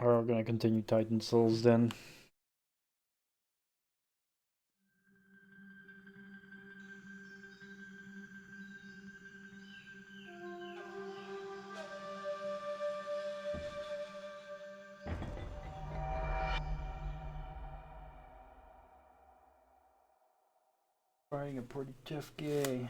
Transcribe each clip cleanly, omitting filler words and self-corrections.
We're gonna continue Titan Souls then. Fighting a pretty tough guy.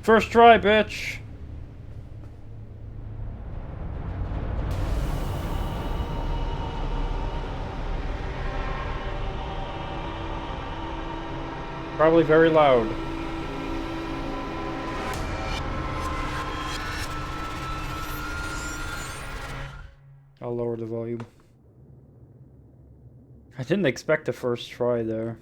First try, bitch! Probably very loud. I'll lower the volume. I didn't expect the first try there.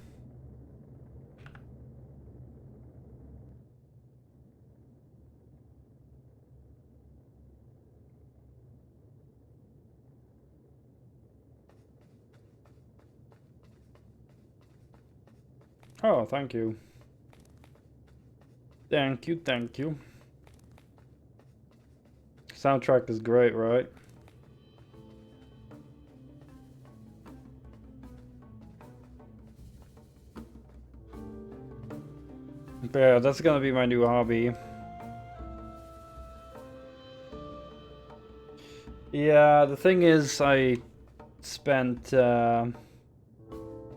Oh, thank you. Thank you, thank you. Soundtrack is great, right? Yeah, that's gonna be my new hobby. Yeah, the thing is, I spent,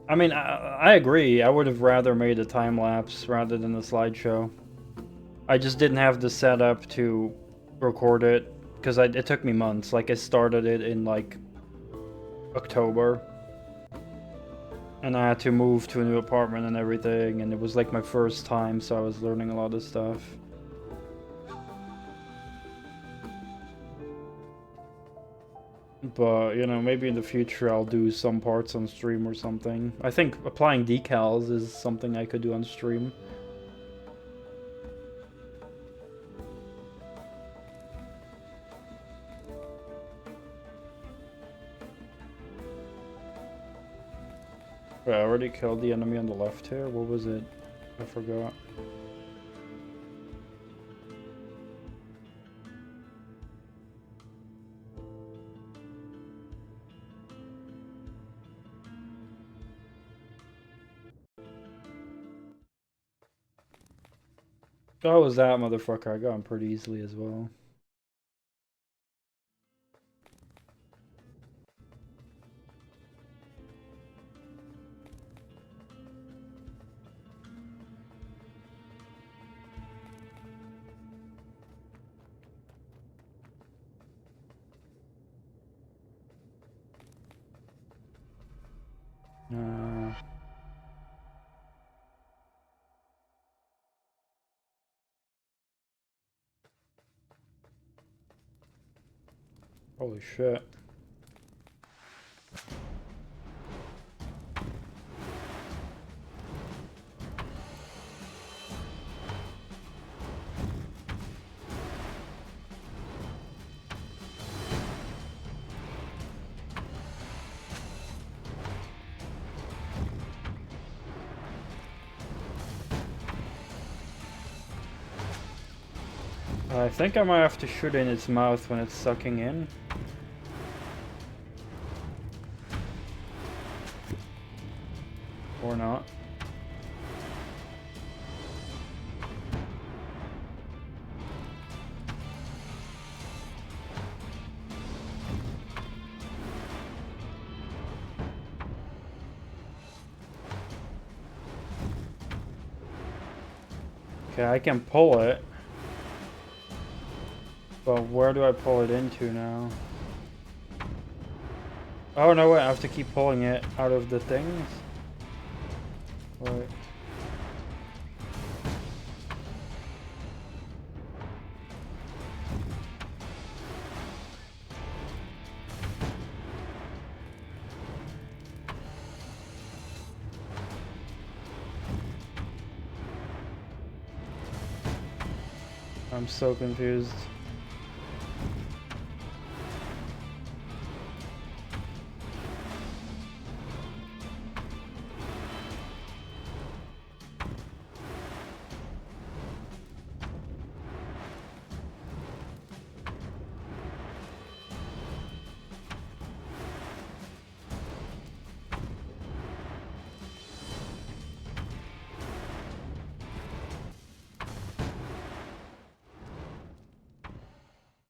I mean, I agree. I would have rather made a time lapse rather than a slideshow. I just didn't have the setup to record it because it took me months. Like, I started it in like October, and I had to move to a new apartment and everything, and it was like my first time, so I was learning a lot of stuff. But, you know, maybe in the future I'll do some parts on stream or something. I think applying decals is something I could do on stream. Wait, I already killed the enemy on the left here. What was it? I forgot. Oh, it was that motherfucker. I got him pretty easily as well. Holy shit. I think I might have to shoot in its mouth when it's sucking in. Or not. Okay, I can pull it. But where do I pull it into now? Oh no, wait, I have to keep pulling it out of the things. Wait. I'm so confused.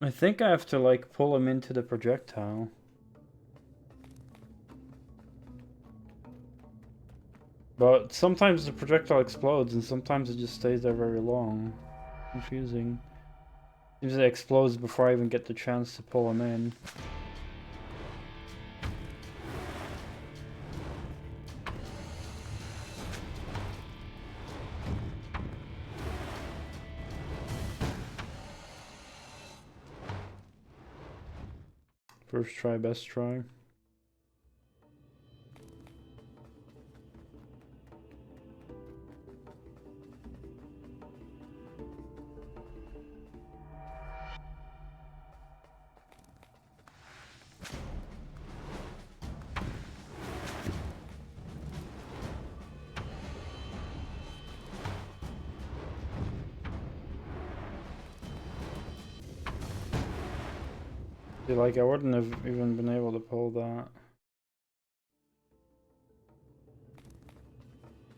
I think I have to like pull him into the projectile. But sometimes the projectile explodes and sometimes it just stays there very long. Confusing. Seems it explodes before I even get the chance to pull him in. First try, best try. Like, I wouldn't have even been able to pull that.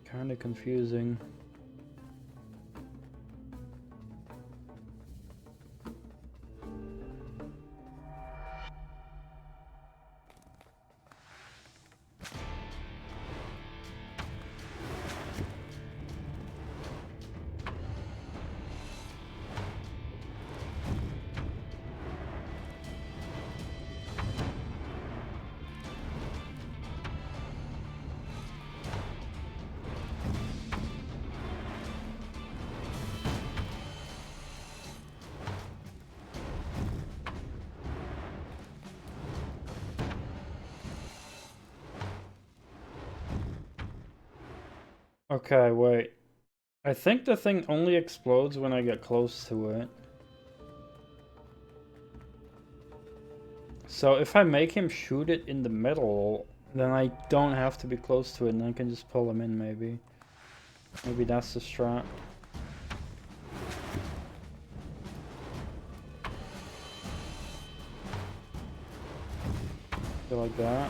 Kinda confusing. Okay, wait. I think the thing only explodes when I get close to it. So if I make him shoot it in the middle, then I don't have to be close to it and I can just pull him in maybe. Maybe that's the strat. Go like that.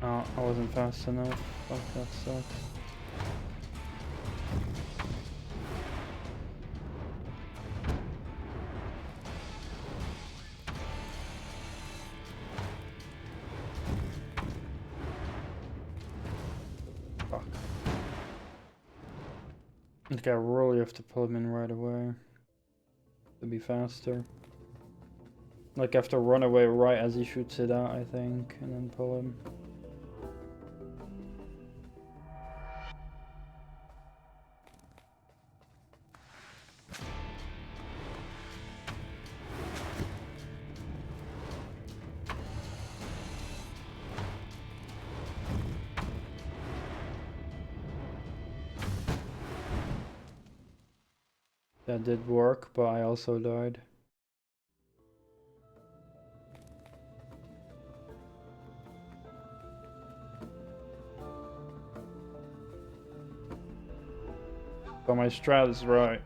Oh, I wasn't fast enough. Fuck, that sucks. Fuck. Okay, I really have to pull him in right away. To be faster. Like, I have to run away right as he shoots it out, I think, and then pull him. That did work, but I also died. But my strat is right.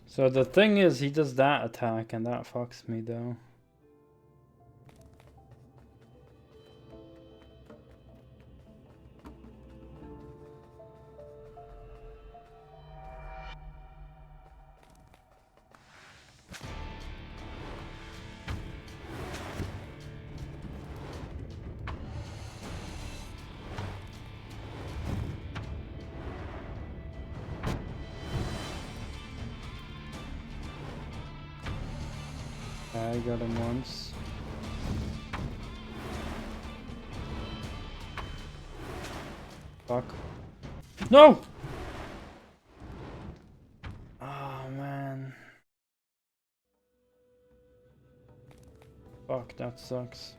So the thing is, he does that attack, and that fucks me though. I got him once. Fuck. No! Oh man. Fuck, that sucks.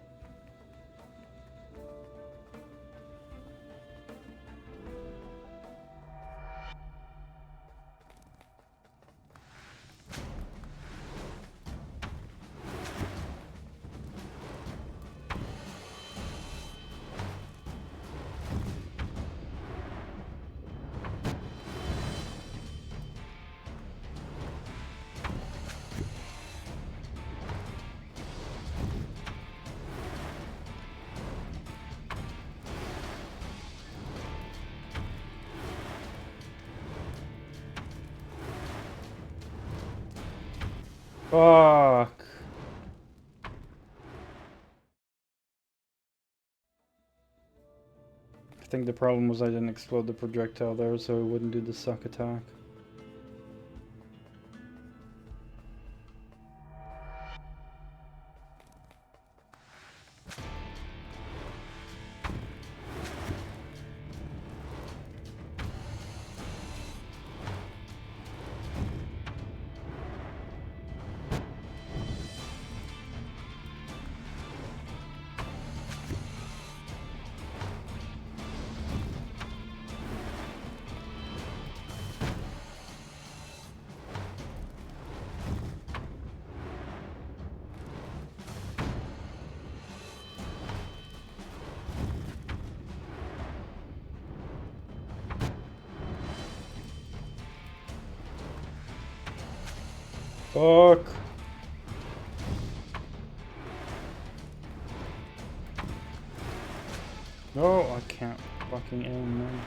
Fuck. I think the problem was I didn't explode the projectile there, so it wouldn't do the suck attack. Fuck. No, I can't fucking aim, man.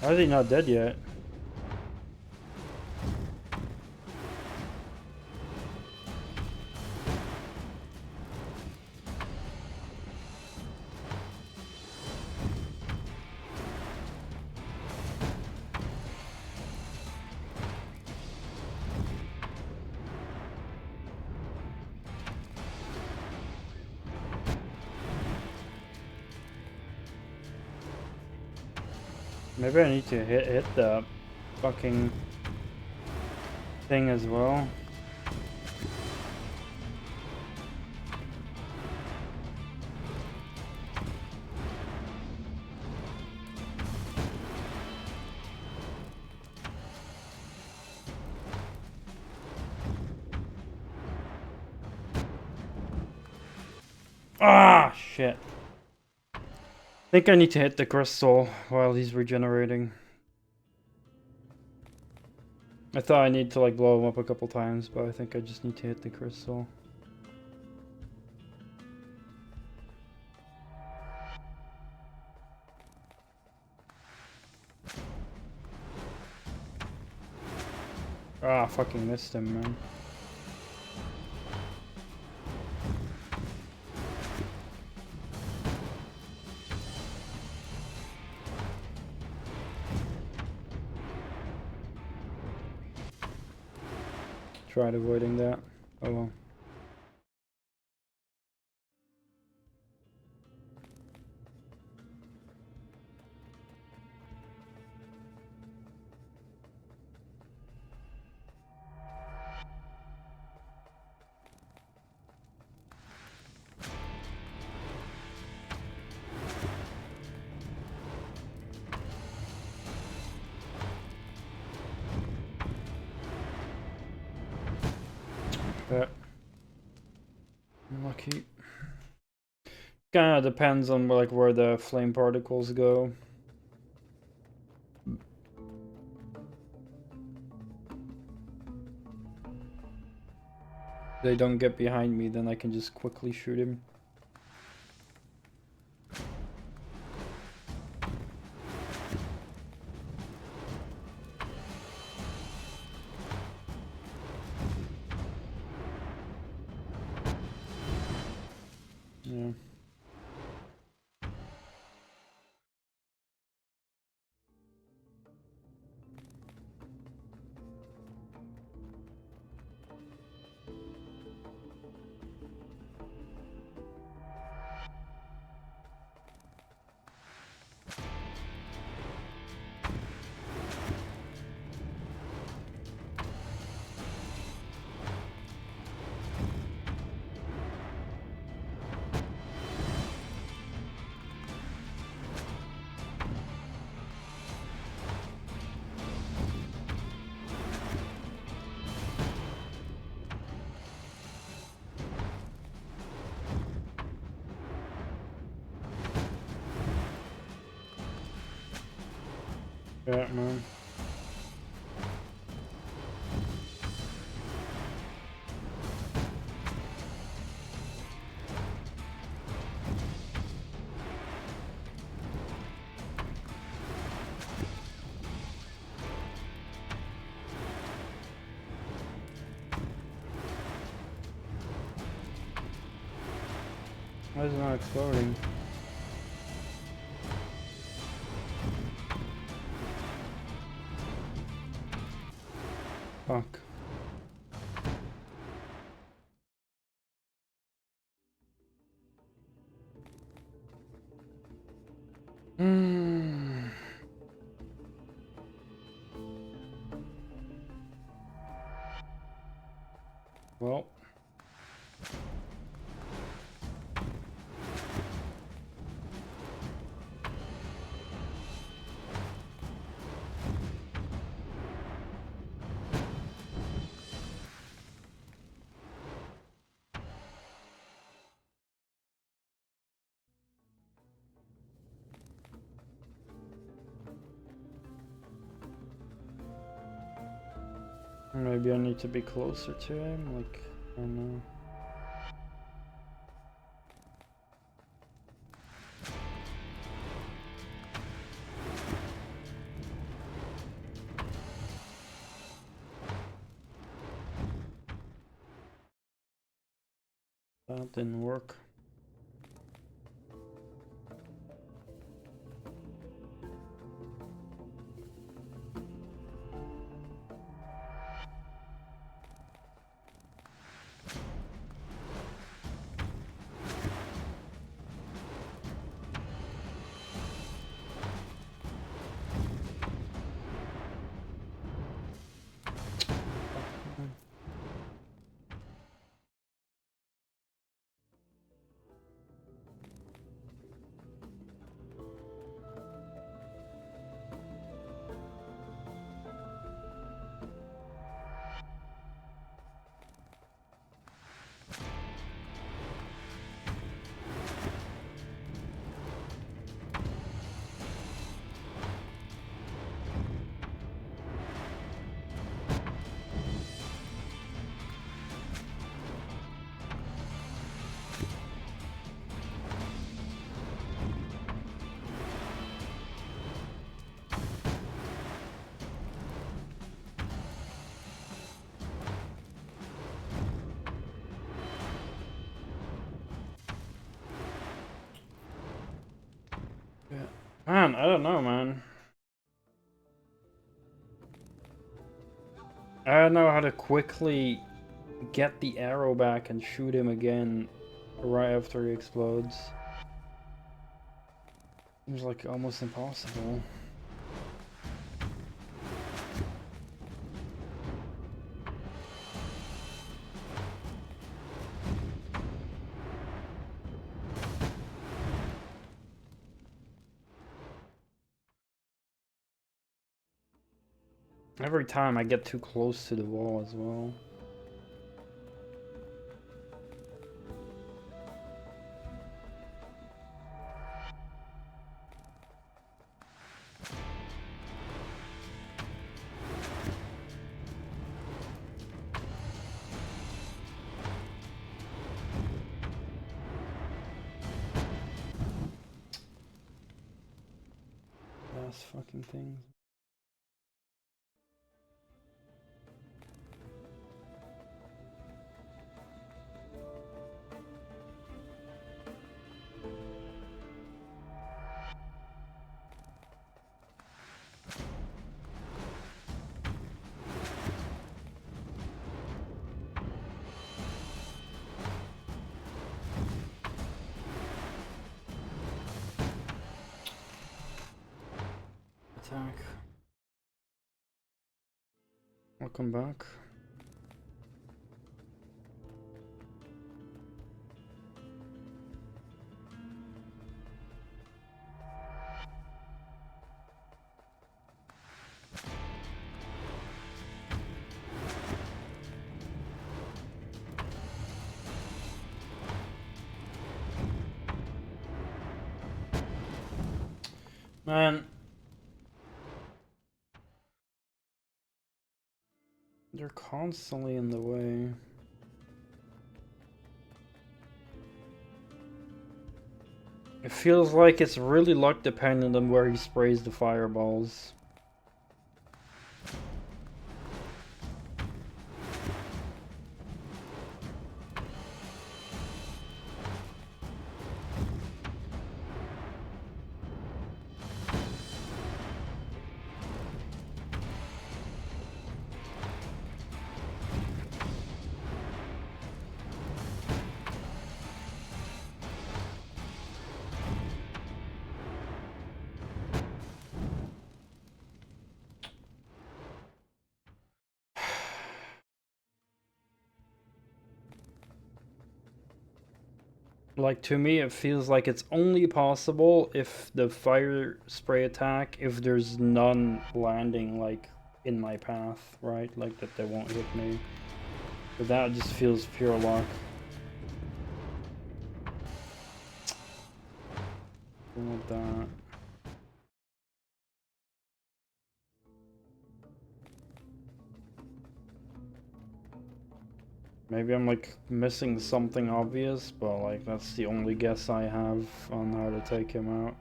How is he not dead yet? Maybe I need to hit the fucking thing as well. Ah, shit. I think I need to hit the crystal while he's regenerating. I thought I need to like blow him up a couple times, but I think I just need to hit the crystal. Ah, fucking missed him, man. Tried avoiding that. Oh well. But lucky. Kinda depends on like where the flame particles go. If they don't get behind me, then I can just quickly shoot him. Yeah. Yeah, man. Why is it not exploding? Fuck. Well. Maybe I need to be closer to him, like, I don't know. That didn't work. Yeah. Man, I don't know, man. I don't know how to quickly get the arrow back and shoot him again right after he explodes. Seems like almost impossible. Every time I get too close to the wall as well. Last fucking things. attack. Welcome back. Man, they're constantly in the way. It feels like it's really luck dependent on where he sprays the fireballs. Like, to me, it feels like it's only possible if the fire spray attack, if there's none landing, like, in my path, right? Like, that they won't hit me. But that just feels pure luck. Don't want that. Maybe I'm like missing something obvious, but like that's the only guess I have on how to take him out.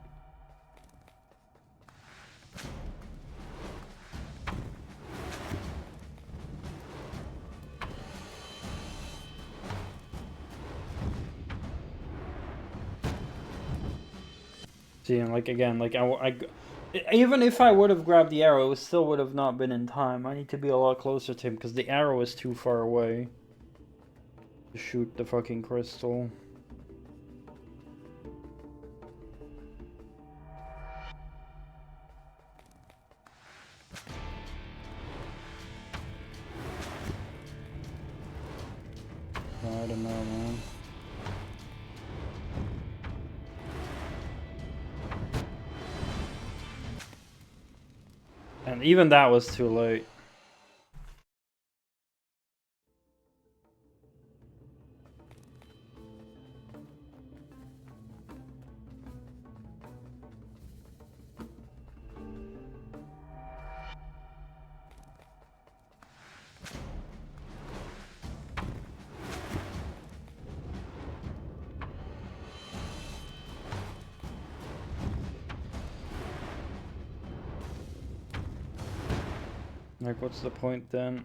See, and like again, like even if I would have grabbed the arrow, it still would have not been in time. I need to be a lot closer to him because the arrow is too far away to shoot the fucking crystal. I don't know, man. And even that was too late. Like, what's the point then?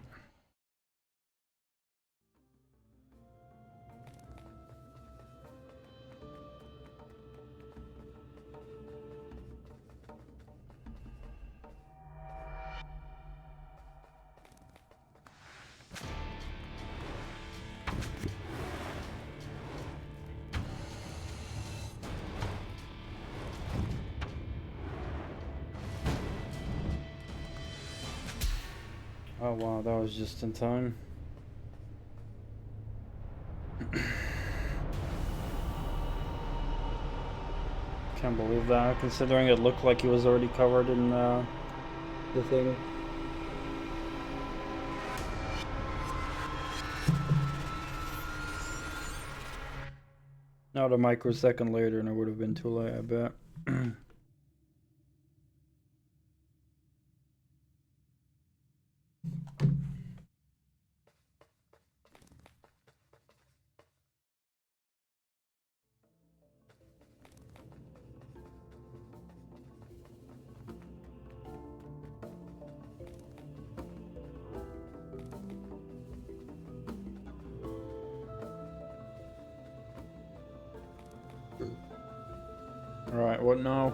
Oh wow, that was just in time. Can't believe that, considering it looked like he was already covered in the thing. Not a microsecond later and it would have been too late, I bet. Alright, what now?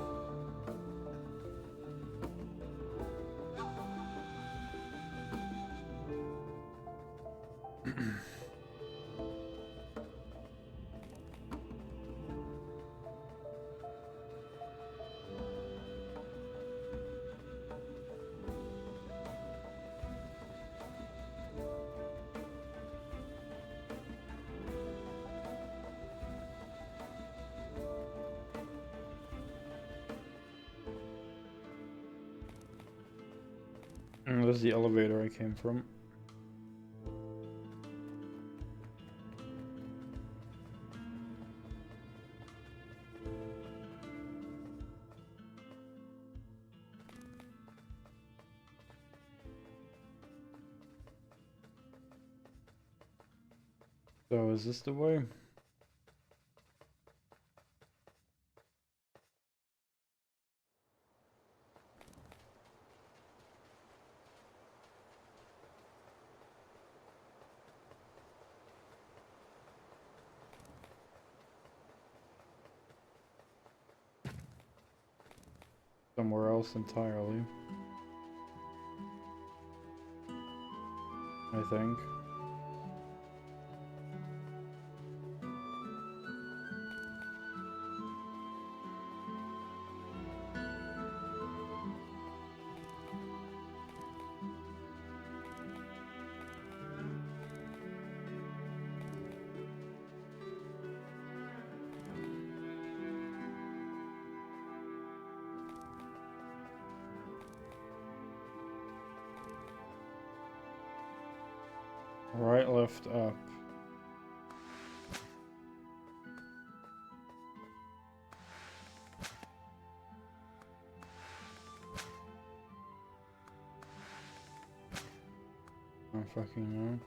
was the elevator I came from. So is this the way? Somewhere else entirely, I think. Right, left, up. I don't fucking know.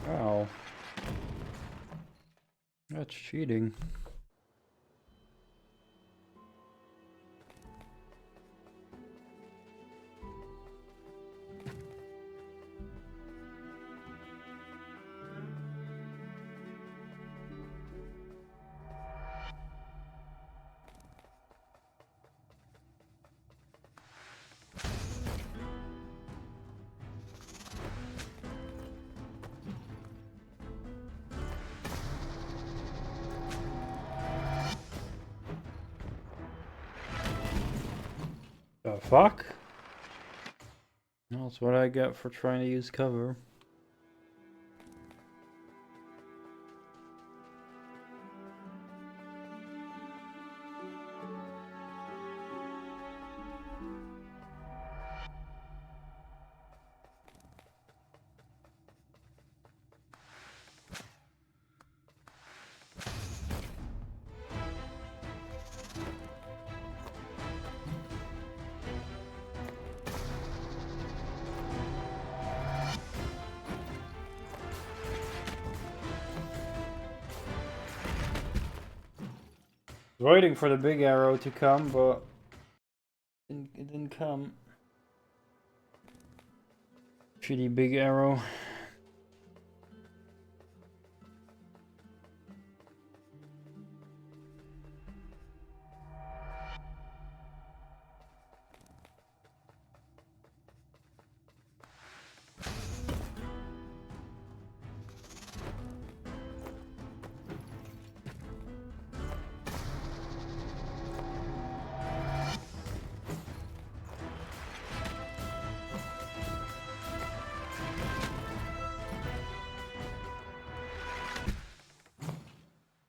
Wow. That's cheating. The fuck? That's what I get for trying to use cover. Waiting for the big arrow to come, but it didn't come. Shitty big arrow.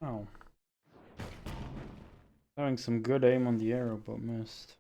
Oh. Having some good aim on the arrow, but missed.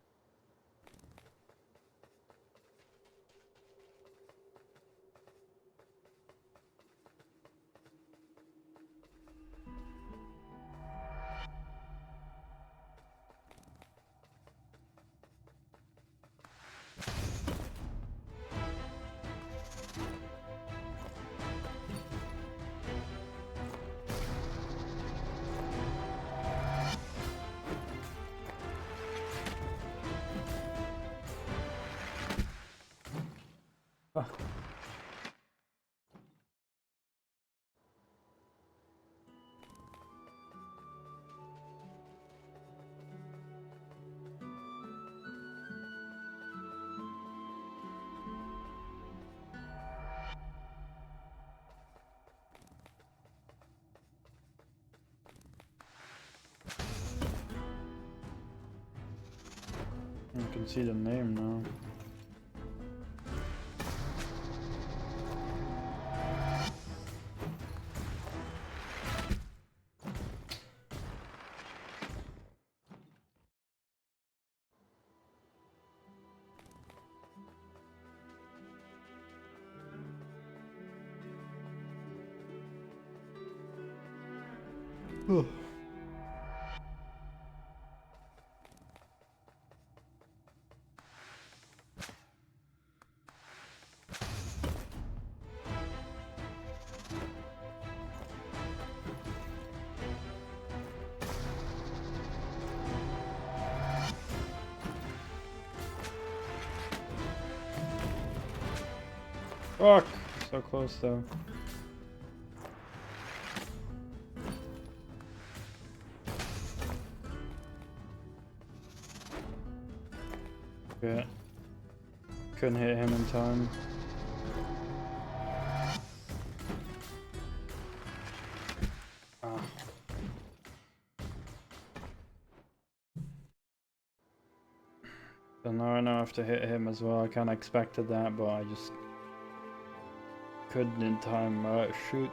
I can see the name now. Fuck! So close though. Yeah. Couldn't hit him in time. Ah. So now I know I have to hit him as well. I kinda expected that, but I just couldn't in time. Shoot.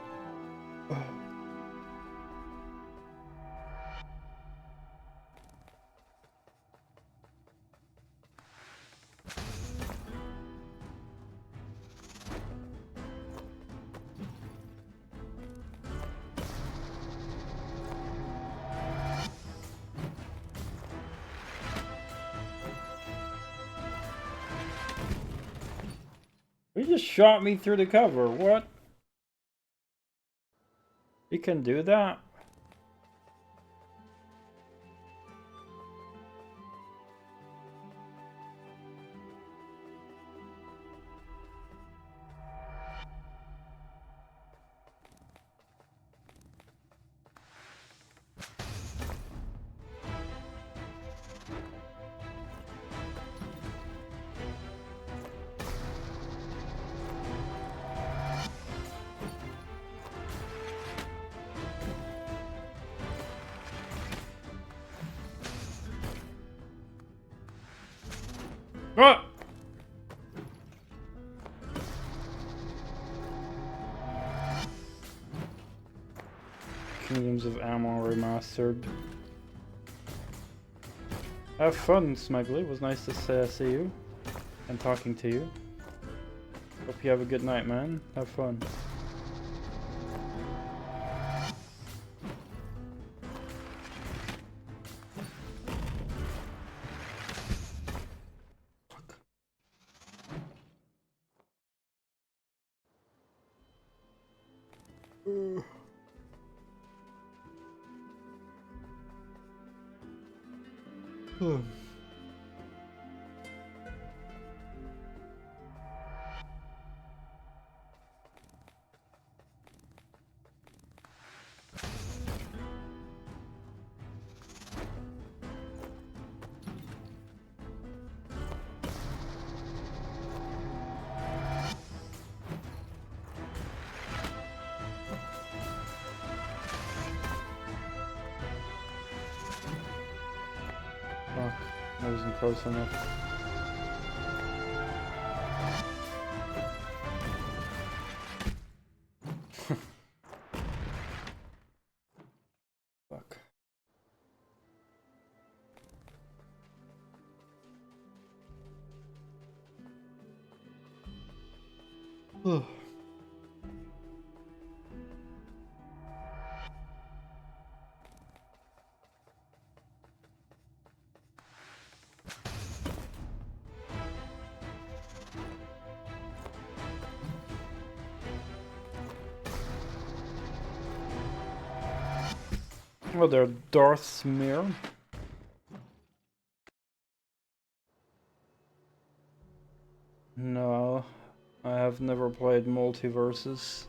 He just shot me through the cover. What? He can do that? Ah! Kingdoms of Ammo Remastered. Have fun, Smugly. It was nice to see you and talking to you. Hope you have a good night, man. Have fun. Fuck, I wasn't close enough. Fuck. Oh, they're Darth Smear. No, I have never played Multiverses.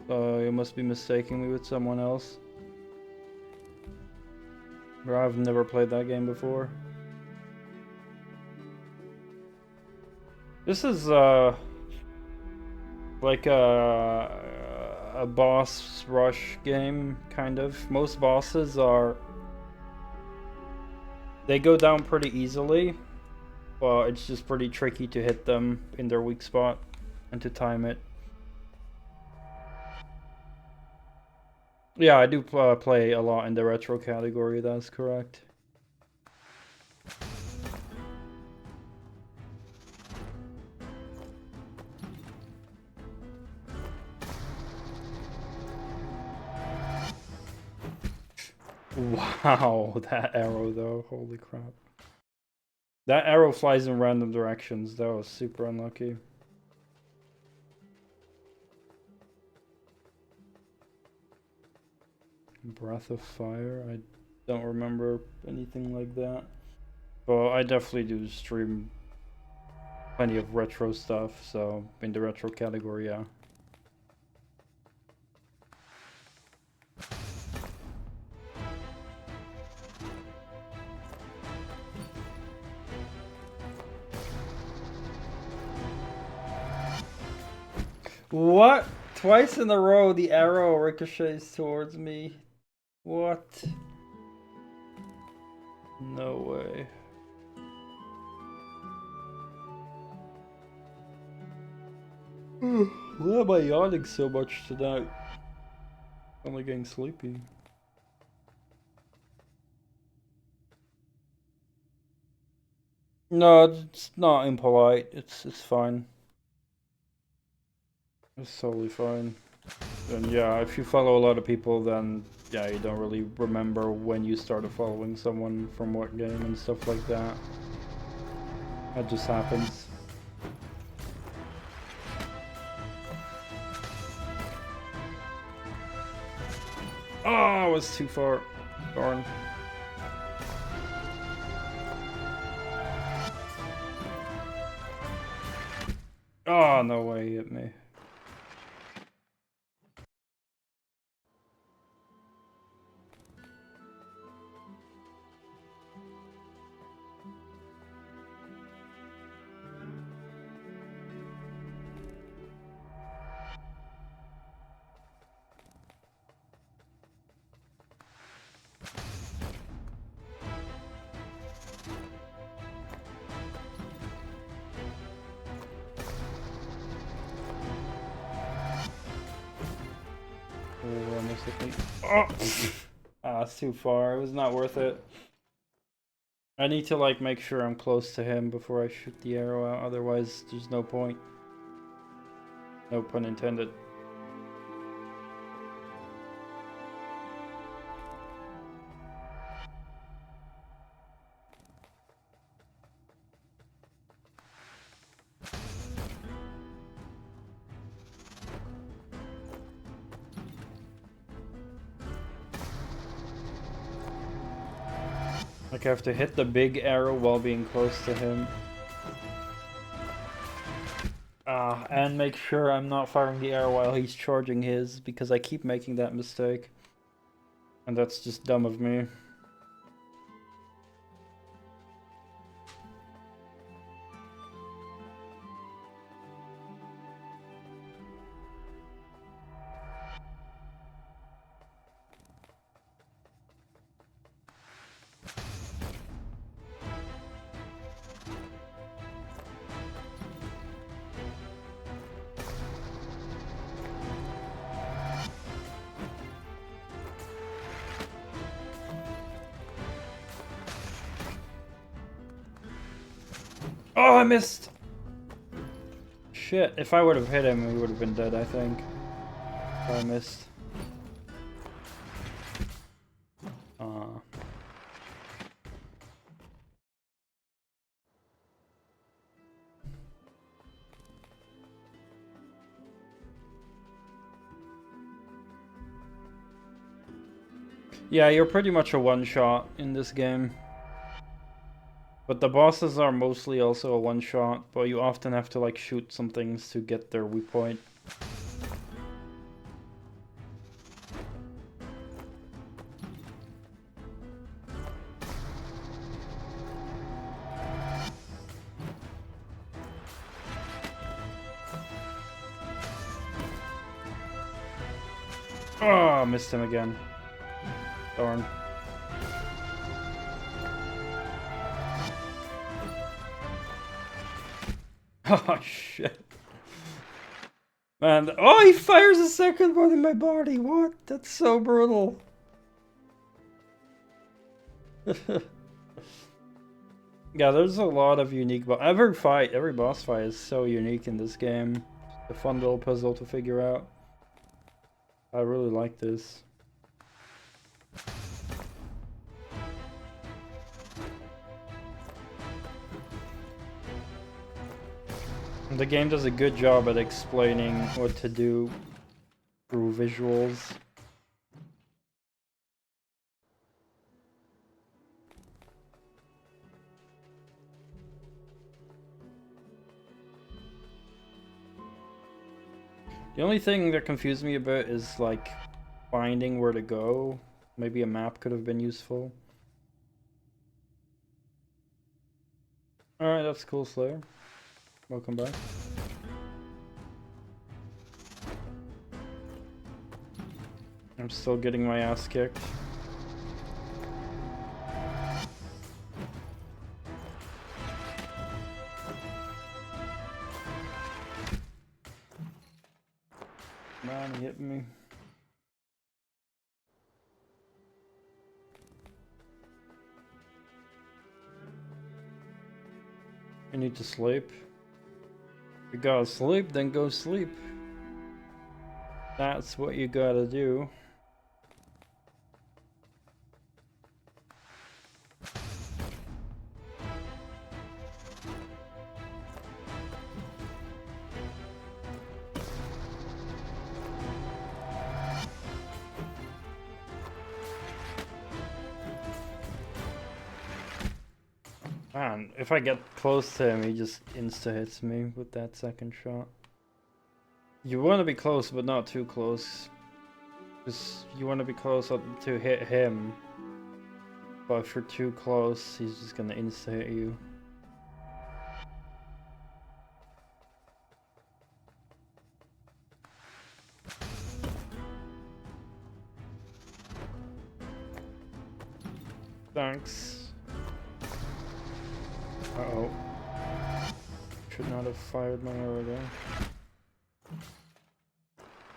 You must be mistaking me with someone else. Or I've never played that game before. This is like a boss rush game, kind of. Most bosses are They go down pretty easily, but it's just pretty tricky to hit them in their weak spot and to time it. Yeah, I do play a lot in the retro category, that's correct. Wow, that arrow though, holy crap. That arrow flies in random directions, that was super unlucky. Breath of Fire, I don't remember anything like that. But I definitely do stream plenty of retro stuff, so in the retro category, yeah. What? Twice in a row the arrow ricochets towards me. What? No way. Why am I yawning so much tonight? I'm only getting sleepy. No, it's not impolite. It's fine. It's totally fine. And yeah, if you follow a lot of people, then yeah, you don't really remember when you started following someone from what game and stuff like that. That just happens. Oh, I was too far. Darn. Oh, no way he hit me. Oh! Ah, it's too far. It was not worth it. I need to like make sure I'm close to him before I shoot the arrow out, otherwise there's no point. No pun intended. Like I have to hit the big arrow while being close to him. And make sure I'm not firing the arrow while he's charging his, because I keep making that mistake. And that's just dumb of me. Oh, I missed! Shit, if I would have hit him, he would have been dead, I think. I missed. Yeah, you're pretty much a one-shot in this game. But the bosses are mostly also a one-shot, but you often have to like shoot some things to get their weak point. Oh, missed him again. Darn. Oh shit. Man, oh, he fires a second one in my body. What? That's so brutal. Yeah, there's a lot of unique, but every boss fight is so unique in this game. A fun little puzzle to figure out. I really like this. And the game does a good job at explaining what to do through visuals. The only thing that confused me a bit is like finding where to go. Maybe a map could have been useful. Alright, that's cool, Slayer. Welcome back. I'm still getting my ass kicked. Man, he hit me. You need to sleep. You gotta sleep, then go sleep. That's what you gotta do. Man, if I get close to him, he just insta-hits me with that second shot. You want to be close, but not too close. Because you want to be close to hit him. But if you're too close, he's just gonna insta-hit you. Thanks. Uh-oh. Should not have fired my arrow there.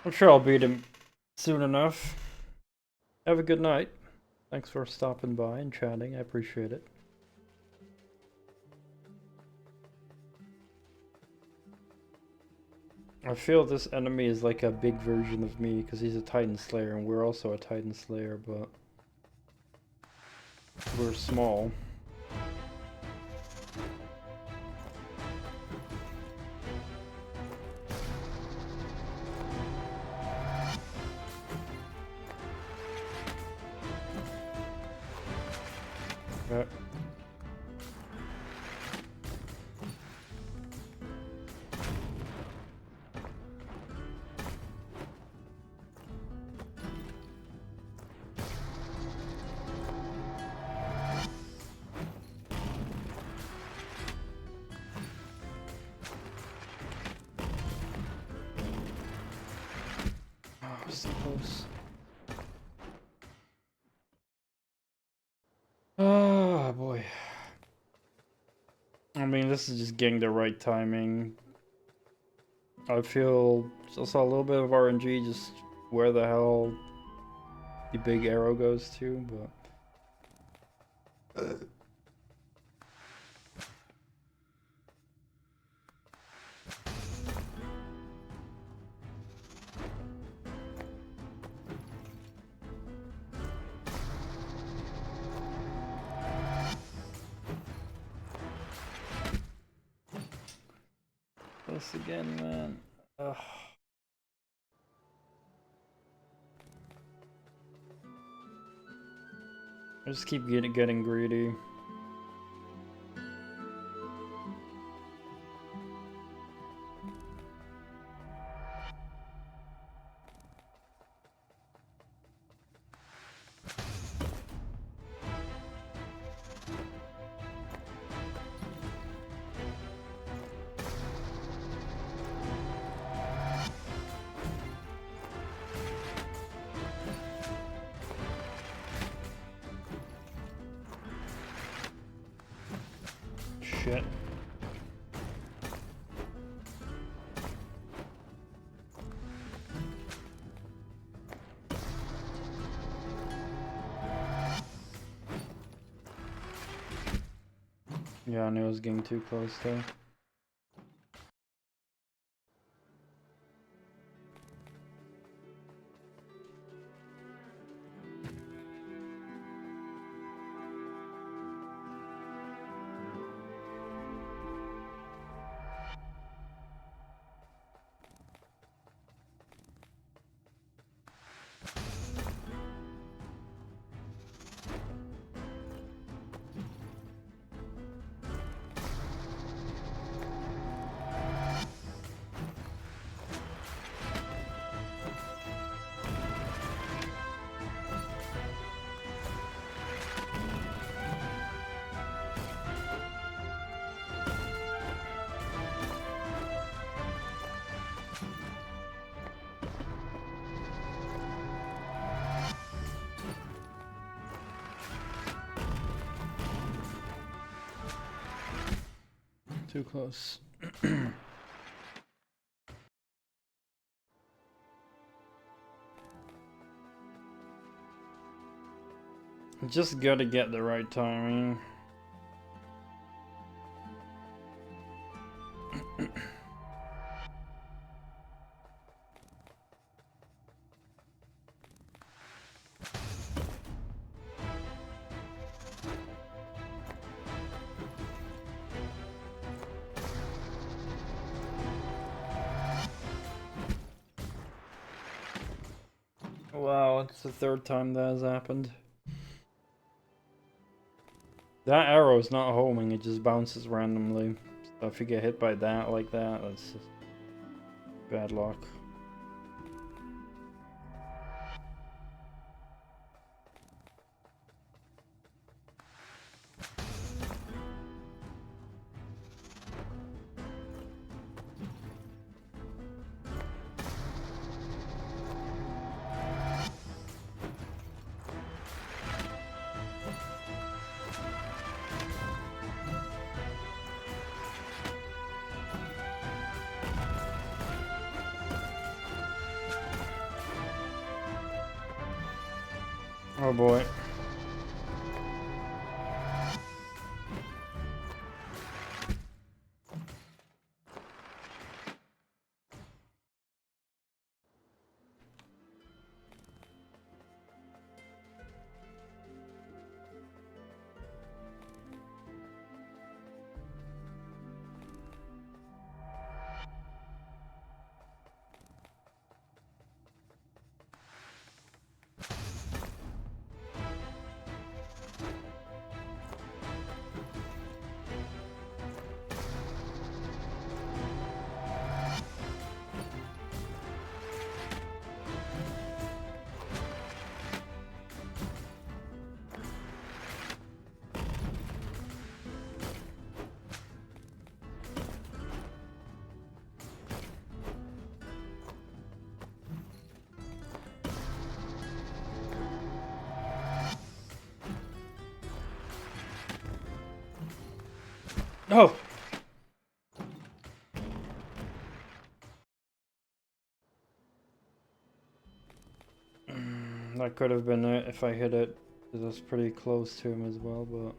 I'm sure I'll beat him soon enough. Have a good night. Thanks for stopping by and chatting. I appreciate it. I feel this enemy is like a big version of me because he's a Titan Slayer and we're also a Titan Slayer, but we're small. So close. Oh boy. I mean, this is just getting the right timing. I feel just a little bit of RNG, just where the hell the big arrow goes to, but... This again, man. Ugh. I just keep getting greedy. Shit. Yeah, I knew I was getting too close there. Too close. Just gotta get the right timing. Wow, it's the third time that has happened. That arrow is not homing, it just bounces randomly. So if you get hit by that like that, that's just bad luck. Oh boy. Oh! That could have been it if I hit it. It was pretty close to him as well, but...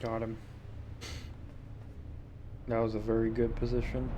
Got him. That was a very good position.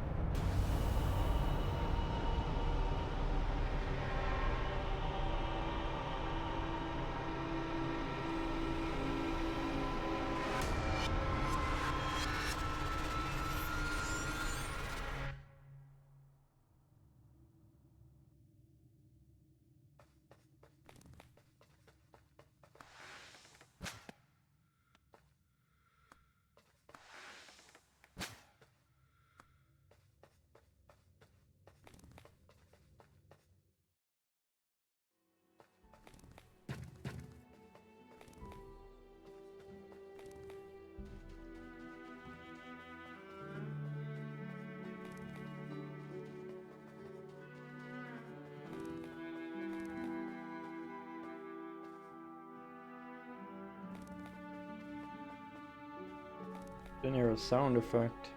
Didn't hear a sound effect.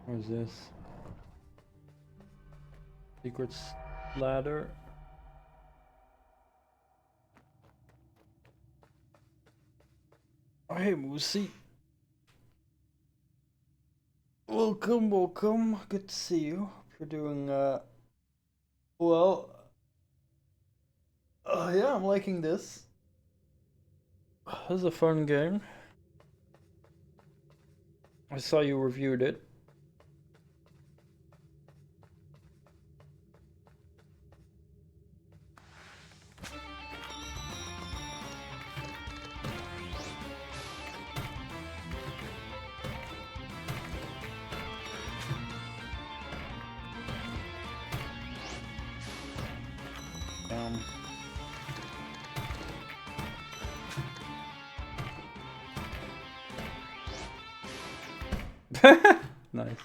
What is this? Secret ladder. Oh, hey, Moosey. Welcome, welcome. Good to see you. You're doing, well. Yeah, I'm liking this. This is a fun game. I saw you reviewed it. Nice.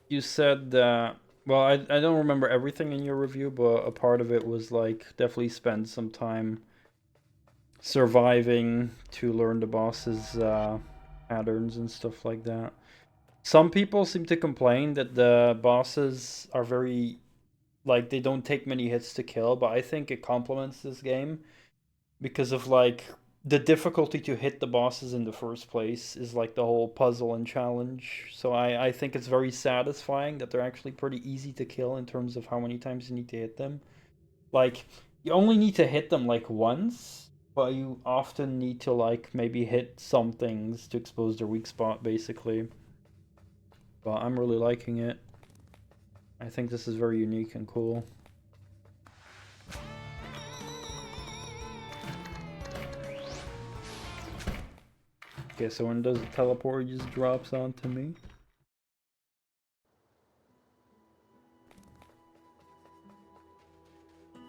You said that, well, I don't remember everything in your review, but a part of it was like definitely spend some time surviving to learn the boss's patterns and stuff like that. Some people seem to complain that the bosses are very, like, they don't take many hits to kill, but I think it complements this game because of like the difficulty to hit the bosses in the first place is like the whole puzzle and challenge. So I think it's very satisfying that they're actually pretty easy to kill in terms of how many times you need to hit them. Like, you only need to hit them like once, but you often need to like maybe hit some things to expose their weak spot basically. But I'm really liking it. I think this is very unique and cool. Okay, so when does it teleport, it just drops onto me.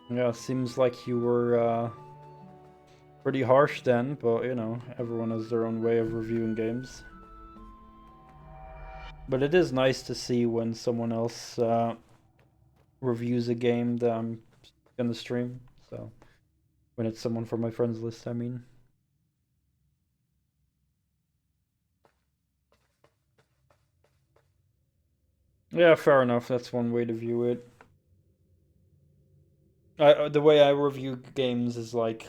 Yeah, seems like you were pretty harsh then, but you know, everyone has their own way of reviewing games. But it is nice to see when someone else reviews a game that I'm gonna stream, so when it's someone from my friends list, I mean. Yeah, fair enough, that's one way to view it. The way I review games is like,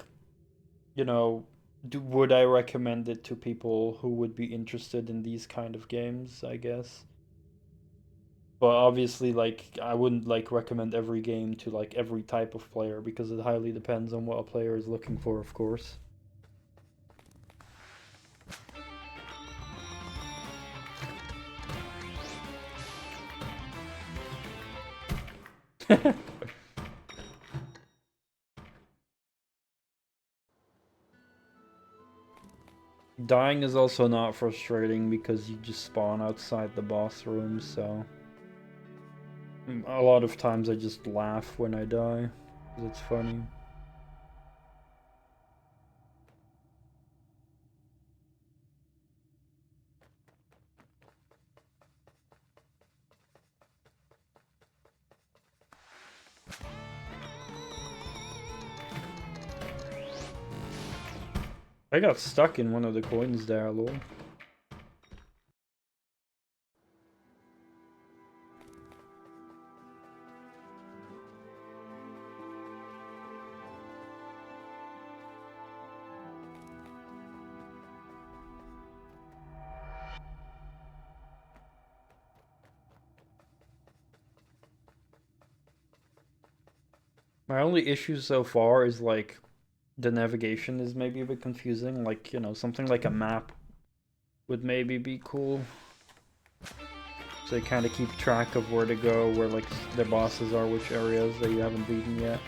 you know, would I recommend it to people who would be interested in these kind of games, I guess. But obviously, like, I wouldn't like recommend every game to like every type of player because it highly depends on what a player is looking for, of course. Dying is also not frustrating because you just spawn outside the boss room, so a lot of times I just laugh when I die because it's funny. I got stuck in one of the coins there, lol. My only issue so far is like the navigation is maybe a bit confusing. Like, you know, something like a map would maybe be cool. So you kind of keep track of where to go, where like the bosses are, which areas that you haven't beaten yet.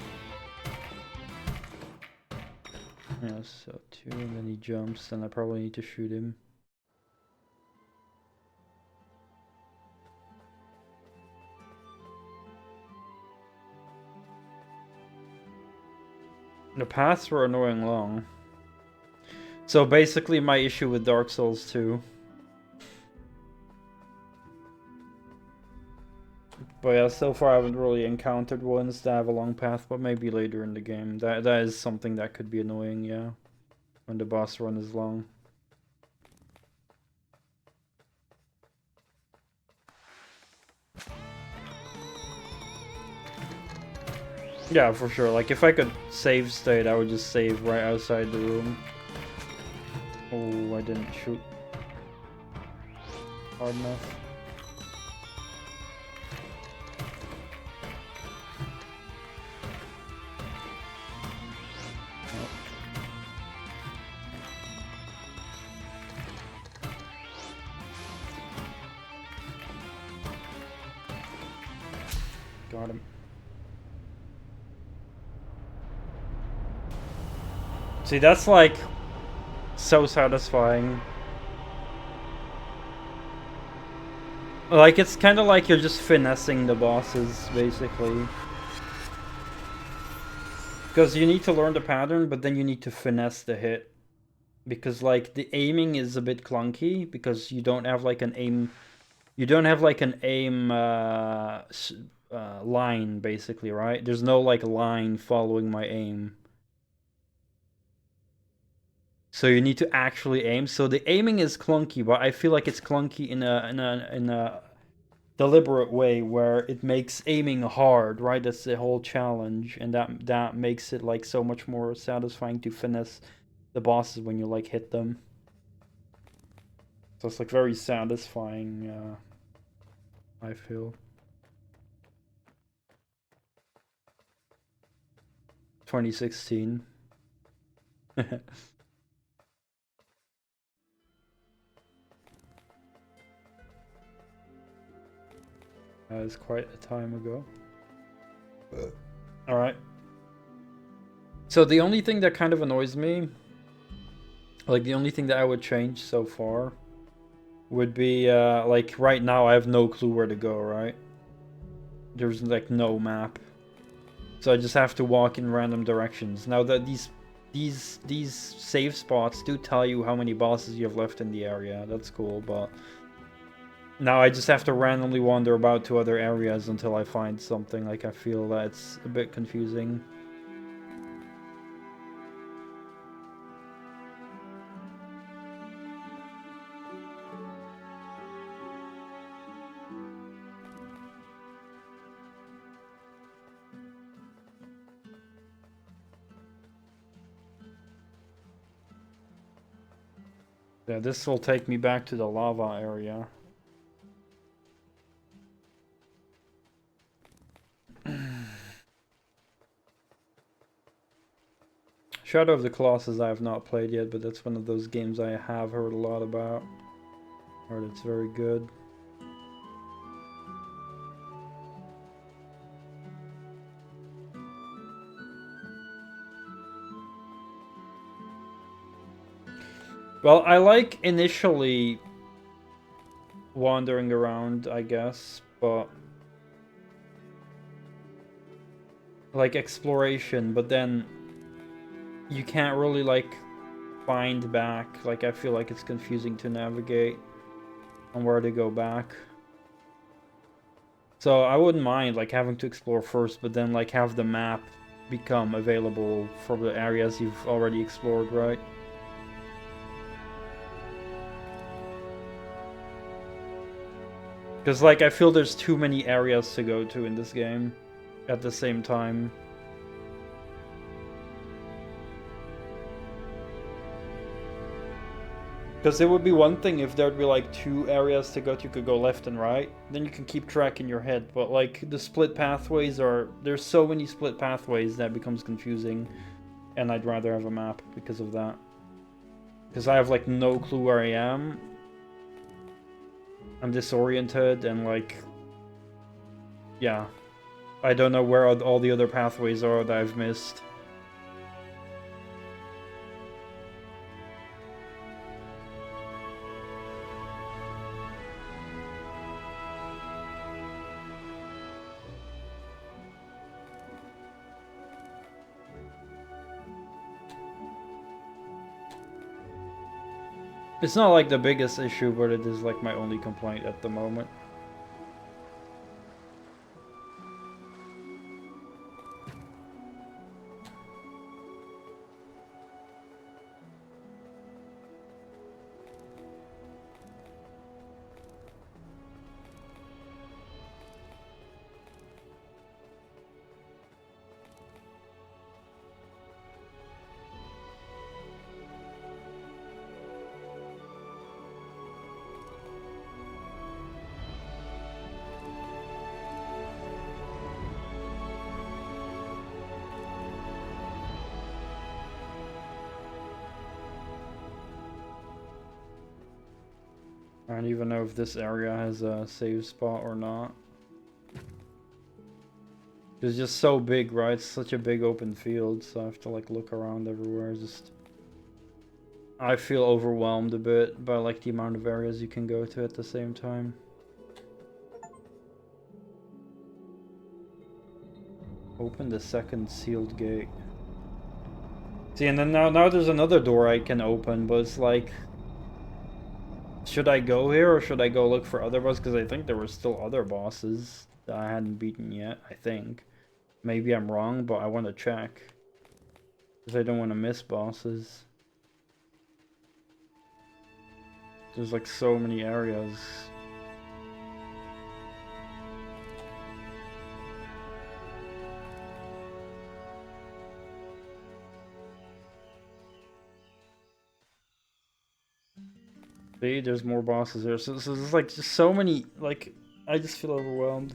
Yeah, so two, and then he jumps, and I probably need to shoot him. The paths were annoying long. So basically my issue with Dark Souls 2. But yeah, so far I haven't really encountered ones that have a long path, but maybe later in the game. That is something that could be annoying, yeah. When the boss run is long. Yeah, for sure. Like, if I could save state, I would just save right outside the room. Oh, I didn't shoot hard enough. Got him. See, that's like so satisfying. Like, it's kind of like you're just finessing the bosses, basically. Because you need to learn the pattern, but then you need to finesse the hit. Because, like, the aiming is a bit clunky, because you don't have, like, an aim... You don't have, like, an aim line, basically, right? There's no, like, line following my aim. So you need to actually aim. So the aiming is clunky, but I feel like it's clunky in a deliberate way where it makes aiming hard, right? That's the whole challenge, and that makes it like so much more satisfying to finesse the bosses when you like hit them. So it's like very satisfying, I feel. 2016. That was quite a time ago. Alright. So the only thing that kind of annoys me, like the only thing that I would change so far, would be, like right now I have no clue where to go, right? There's like no map. So I just have to walk in random directions. Now that these save spots do tell you how many bosses you have left in the area. That's cool, but now I just have to randomly wander about to other areas until I find something. Like, I feel that's a bit confusing. Yeah, this will take me back to the lava area. Shadow of the Colossus I have not played yet, but that's one of those games I have heard a lot about. Heard it's very good. Well, I like initially wandering around, I guess, but like exploration, but then you can't really like find back. Like, I feel like it's confusing to navigate on where to go back. So I wouldn't mind like having to explore first, but then like have the map become available for the areas you've already explored, right? Because, like, I feel there's too many areas to go to in this game at the same time. Because it would be one thing if there'd be, like, 2 areas to go to. You could go left and right. Then you can keep track in your head. But, like, the split pathways are... There's so many split pathways that becomes confusing. And I'd rather have a map because of that. Because I have, like, no clue where I am. I'm disoriented and, like... Yeah. I don't know where all the other pathways are that I've missed. It's not like the biggest issue, but it is like my only complaint at the moment. I don't even know if this area has a save spot or not. It's just so big, right? It's such a big open field, so I have to like look around everywhere. I feel overwhelmed a bit by like the amount of areas you can go to at the same time. Open the second sealed gate. See, and then now there's another door I can open, but it's like, should I go here or should I go look for other bosses? Because I think there were still other bosses that I hadn't beaten yet, I think. Maybe I'm wrong, but I want to check. Because I don't want to miss bosses. There's like so many areas. See, there's more bosses there. So there's like just so many, like, I just feel overwhelmed.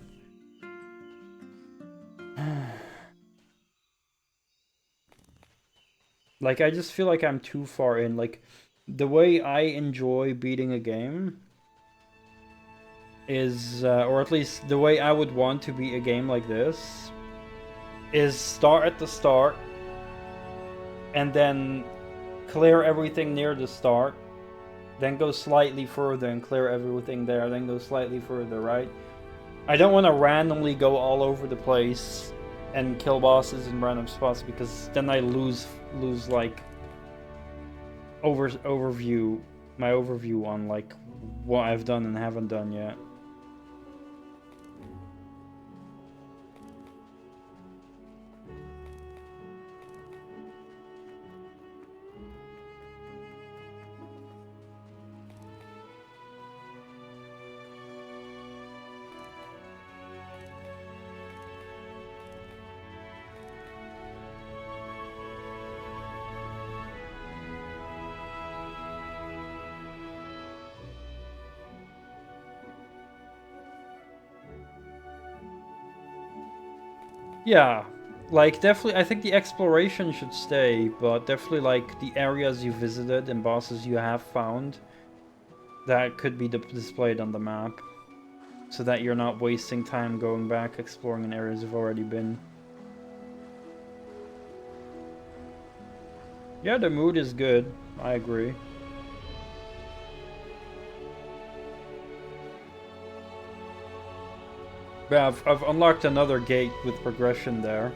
Like, I just feel like I'm too far in. Like, the way I enjoy beating a game is, or at least the way I would want to beat a game like this, is start at the start, and then clear everything near the start, then go slightly further and clear everything there, then go slightly further, right? I don't want to randomly go all over the place and kill bosses in random spots, because then I lose like my overview on like what I've done and haven't done yet. Yeah, like definitely I think the exploration should stay, but definitely like the areas you visited and bosses you have found, that could be displayed on the map, so that you're not wasting time going back exploring in areas you've already been. Yeah, the mood is good, I agree. Yeah, I've unlocked another gate with progression there.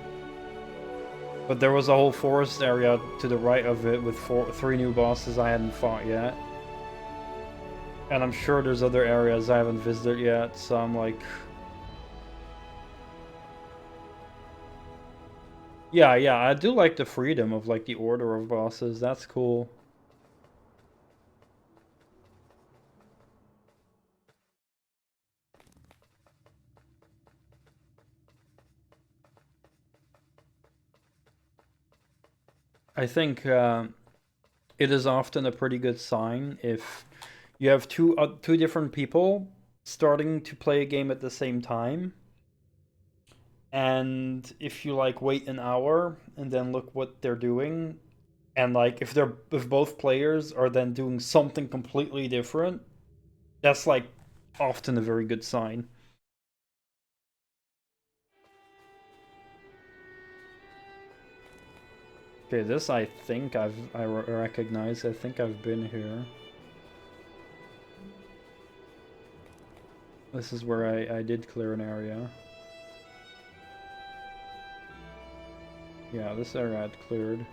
But there was a whole forest area to the right of it with three new bosses I hadn't fought yet. And I'm sure there's other areas I haven't visited yet, so I'm like... Yeah, I do like the freedom of like the order of bosses, that's cool. I think it is often a pretty good sign if you have two different people starting to play a game at the same time, and if you like wait an hour and then look what they're doing, and like if both players are then doing something completely different, that's like often a very good sign. Okay, this I think I recognize. I think I've been here. This is where I did clear an area. Yeah, this area I'd cleared.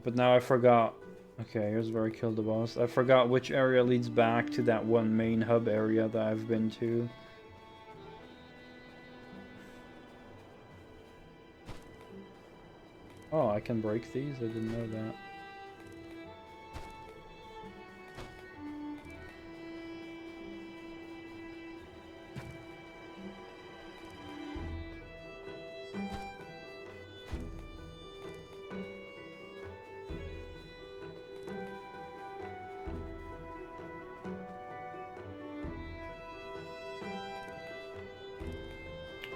But now I forgot. Okay, here's where I killed the boss. I forgot which area leads back to that one main hub area that I've been to. Oh, I can break these? I didn't know that.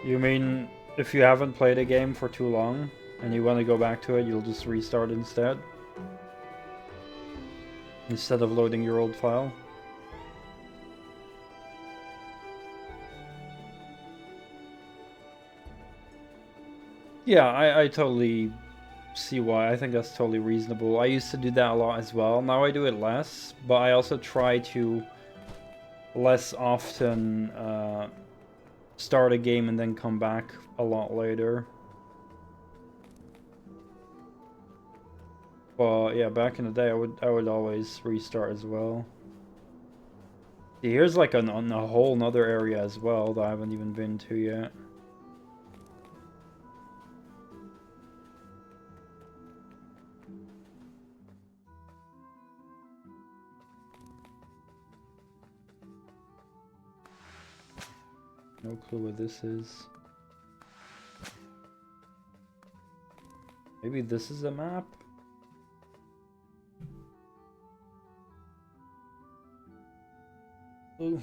You mean if you haven't played a game for too long and you want to go back to it, you'll just restart instead? Instead of loading your old file? Yeah, I totally see why. I think that's totally reasonable. I used to do that a lot as well. Now I do it less, but I also try to less often start a game and then come back a lot later. But yeah, back in the day, I would always restart as well. See, here's like a whole nother area as well that I haven't even been to yet. No clue what this is. Maybe this is a map? Ooh.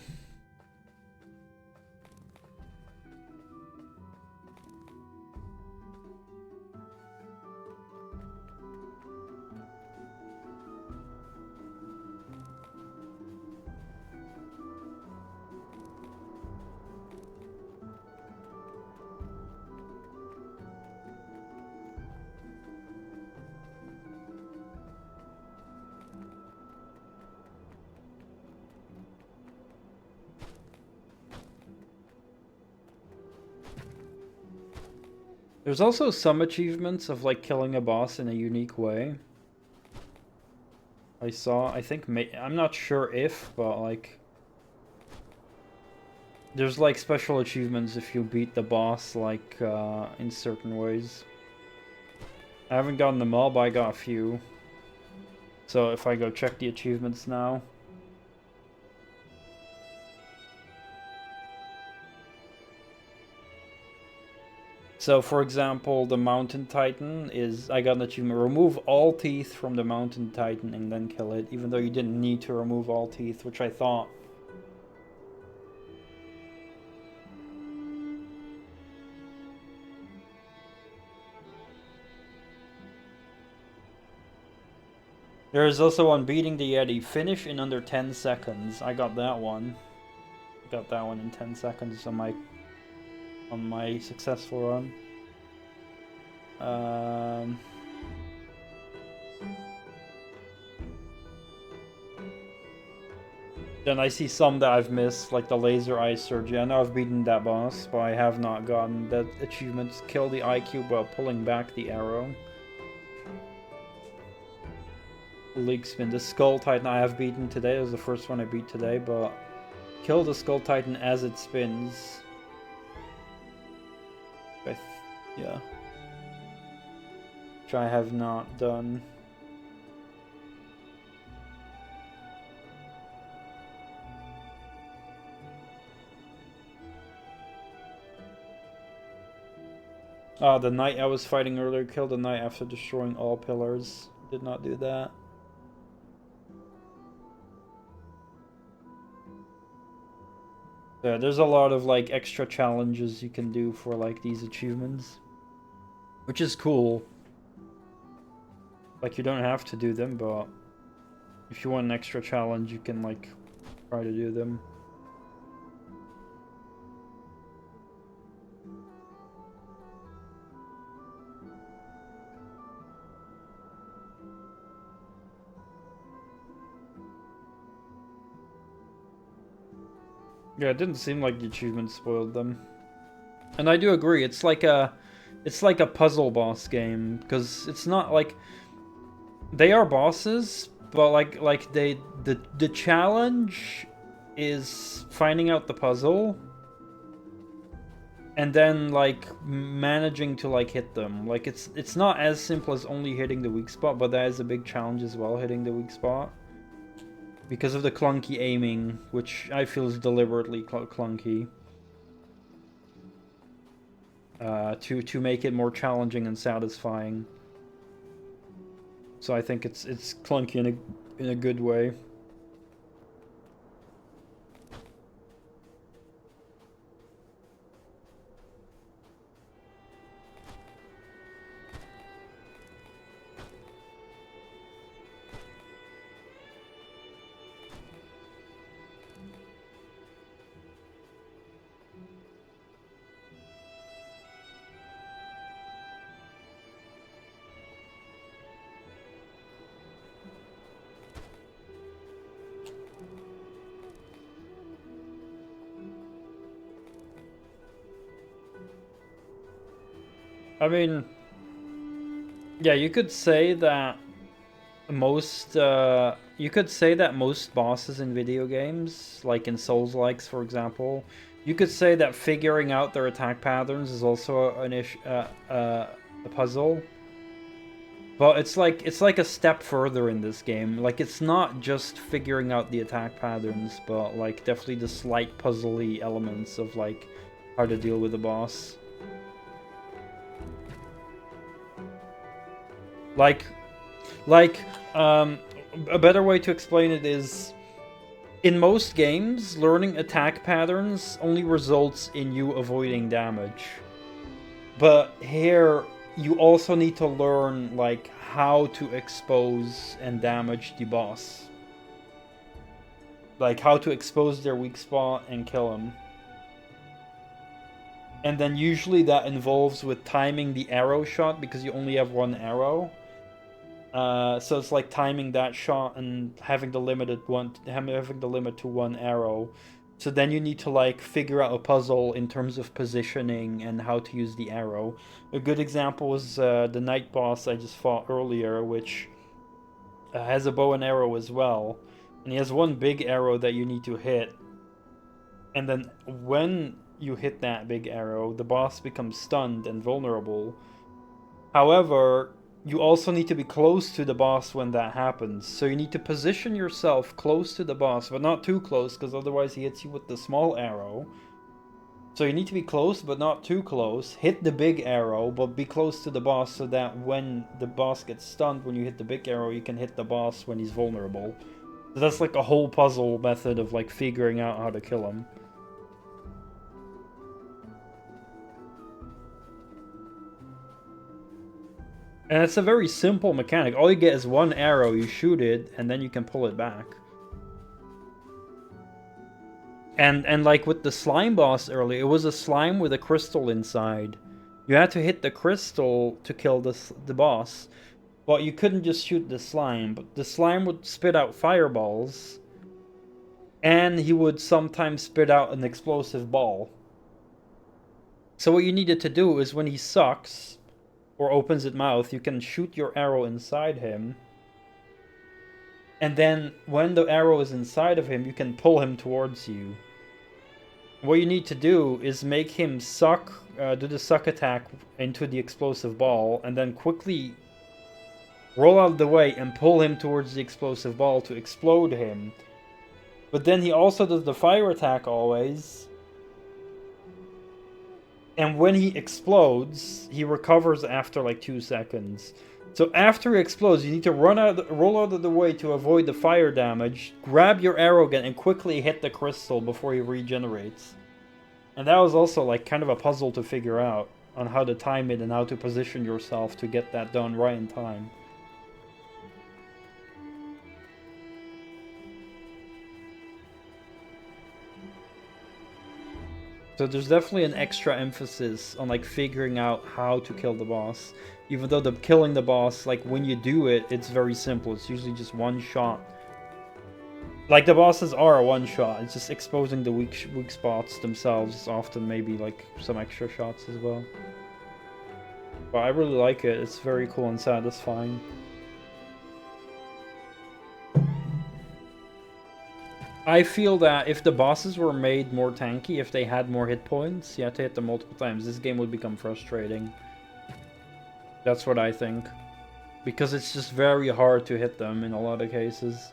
There's also some achievements of like killing a boss in a unique way. I think, I'm not sure if, but like... There's like special achievements if you beat the boss like in certain ways. I haven't gotten them all, but I got a few. So if I go check the achievements now... So, for example, the Mountain Titan is... I got an achievement. Remove all teeth from the Mountain Titan and then kill it. Even though you didn't need to remove all teeth, which I thought... There is also one beating the Yeti. Finish in under 10 seconds. I got that one. Got that one in 10 seconds on my successful run. Then I see some that I've missed, like the laser eye surgery. I know I've beaten that boss, but I have not gotten that achievement. Kill the eye cube while pulling back the arrow. League spin. The Skull Titan I have beaten today. It was the first one I beat today, but kill the Skull Titan as it spins. Yeah. Which I have not done. The knight I was fighting earlier. Killed the knight after destroying all pillars. Did not do that. Yeah, there's a lot of like extra challenges you can do for like these achievements, which is cool. Like you don't have to do them, but if you want an extra challenge, you can like try to do them. Yeah, it didn't seem like the achievements spoiled them. And I do agree, it's like a puzzle boss game, because it's not like... They are bosses, but the challenge is finding out the puzzle and then like managing to like hit them. Like it's not as simple as only hitting the weak spot, but that is a big challenge as well, hitting the weak spot. Because of the clunky aiming, which I feel is deliberately clunky. To make it more challenging and satisfying. So I think it's clunky in a good way. I mean, yeah, you could say that most bosses in video games, like in Souls-likes, for example, you could say that figuring out their attack patterns is also a puzzle. But it's like a step further in this game. Like it's not just figuring out the attack patterns, but like definitely the slight puzzly elements of like how to deal with the boss. Like, a better way to explain it is, in most games, learning attack patterns only results in you avoiding damage. But here, you also need to learn, like, how to expose and damage the boss. Like, how to expose their weak spot and kill him. And then usually that involves with timing the arrow shot, because you only have one arrow. So it's like timing that shot and having the limit to one arrow. So then you need to like figure out a puzzle in terms of positioning and how to use the arrow. A good example was the night boss I just fought earlier, which has a bow and arrow as well. And he has one big arrow that you need to hit. And then when you hit that big arrow, the boss becomes stunned and vulnerable. However, you also need to be close to the boss when that happens. So you need to position yourself close to the boss, but not too close, because otherwise he hits you with the small arrow. So you need to be close, but not too close. Hit the big arrow, but be close to the boss so that when the boss gets stunned, when you hit the big arrow, you can hit the boss when he's vulnerable. So that's like a whole puzzle method of like figuring out how to kill him. And it's a very simple mechanic. All you get is one arrow, you shoot it, and then you can pull it back. And like with the slime boss earlier, it was a slime with a crystal inside. You had to hit the crystal to kill the boss. But you couldn't just shoot the slime. But the slime would spit out fireballs. And he would sometimes spit out an explosive ball. So what you needed to do is when he sucks or opens its mouth, you can shoot your arrow inside him. And then when the arrow is inside of him, you can pull him towards you. What you need to do is make him suck, do the suck attack into the explosive ball, and then quickly roll out of the way and pull him towards the explosive ball to explode him. But then he also does the fire attack always. And when he explodes, he recovers after like 2 seconds. So after he explodes, you need to roll out of the way to avoid the fire damage, grab your arrow again, and quickly hit the crystal before he regenerates. And that was also like kind of a puzzle to figure out on how to time it and how to position yourself to get that done right in time. So there's definitely an extra emphasis on like figuring out how to kill the boss. Even though killing the boss, like when you do it, it's very simple. It's usually just one shot. Like the bosses are a one shot. It's just exposing the weak spots themselves. Often maybe like some extra shots as well. But I really like it. It's very cool and satisfying. I feel that if the bosses were made more tanky, if they had more hit points, you had to hit them multiple times, this game would become frustrating. That's what I think. Because it's just very hard to hit them in a lot of cases.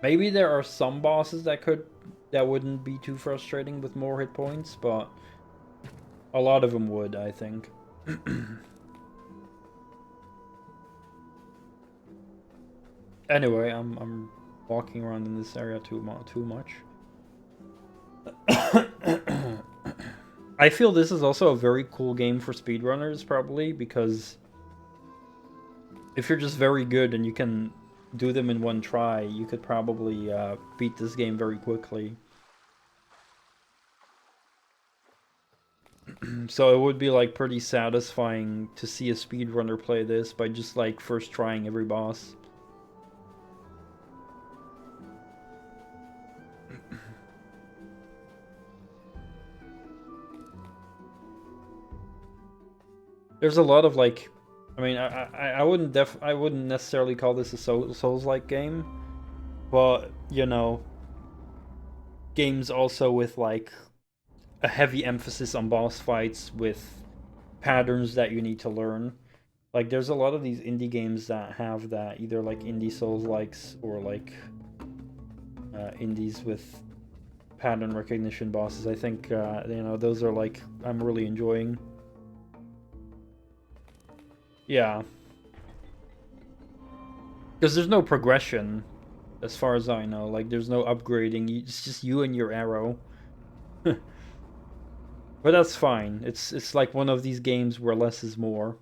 Maybe there are some bosses that wouldn't be too frustrating with more hit points, but a lot of them would, I think. Anyway, I'm walking around in this area too much. I feel this is also a very cool game for speedrunners, probably, because if you're just very good and you can do them in one try, you could probably beat this game very quickly. So it would be like pretty satisfying to see a speedrunner play this by just like first trying every boss. There's a lot of like, I mean, I wouldn't necessarily call this a Souls-like game, but you know, games also with like a heavy emphasis on boss fights with patterns that you need to learn. Like, there's a lot of these indie games that have that, either like indie Souls-likes or like indies with pattern recognition bosses. I think, you know, those are like, I'm really enjoying. Yeah. Because there's no progression, as far as I know. Like, there's no upgrading. It's just you and your arrow. But that's fine. It's like one of these games where less is more.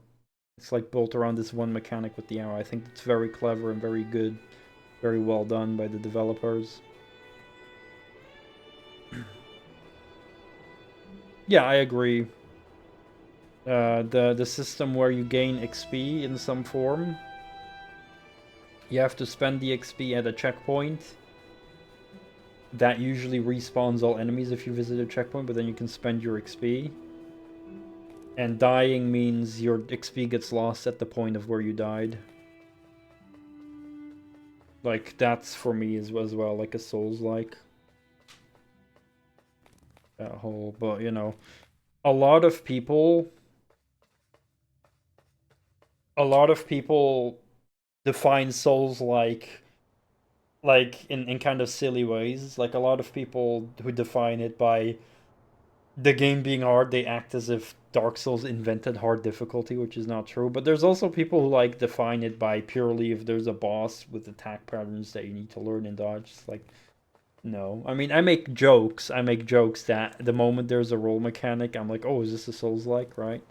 It's like built around this one mechanic with the arrow. I think it's very clever and very good. Very well done by the developers. Yeah, I agree. The system where you gain XP in some form. You have to spend the XP at a checkpoint. That usually respawns all enemies if you visit a checkpoint, but then you can spend your XP. And dying means your XP gets lost at the point of where you died. Like, that's for me as well, like a Souls-like. That whole, but you know, a lot of people define Souls like in kind of silly ways. Like, a lot of people who define it by the game being hard, they act as if Dark Souls invented hard difficulty, which is not true. But there's also people who like define it by purely if there's a boss with attack patterns that you need to learn and dodge. It's like, no. I mean, I make jokes that the moment there's a roll mechanic, I'm like, oh, is this a Souls-like, right?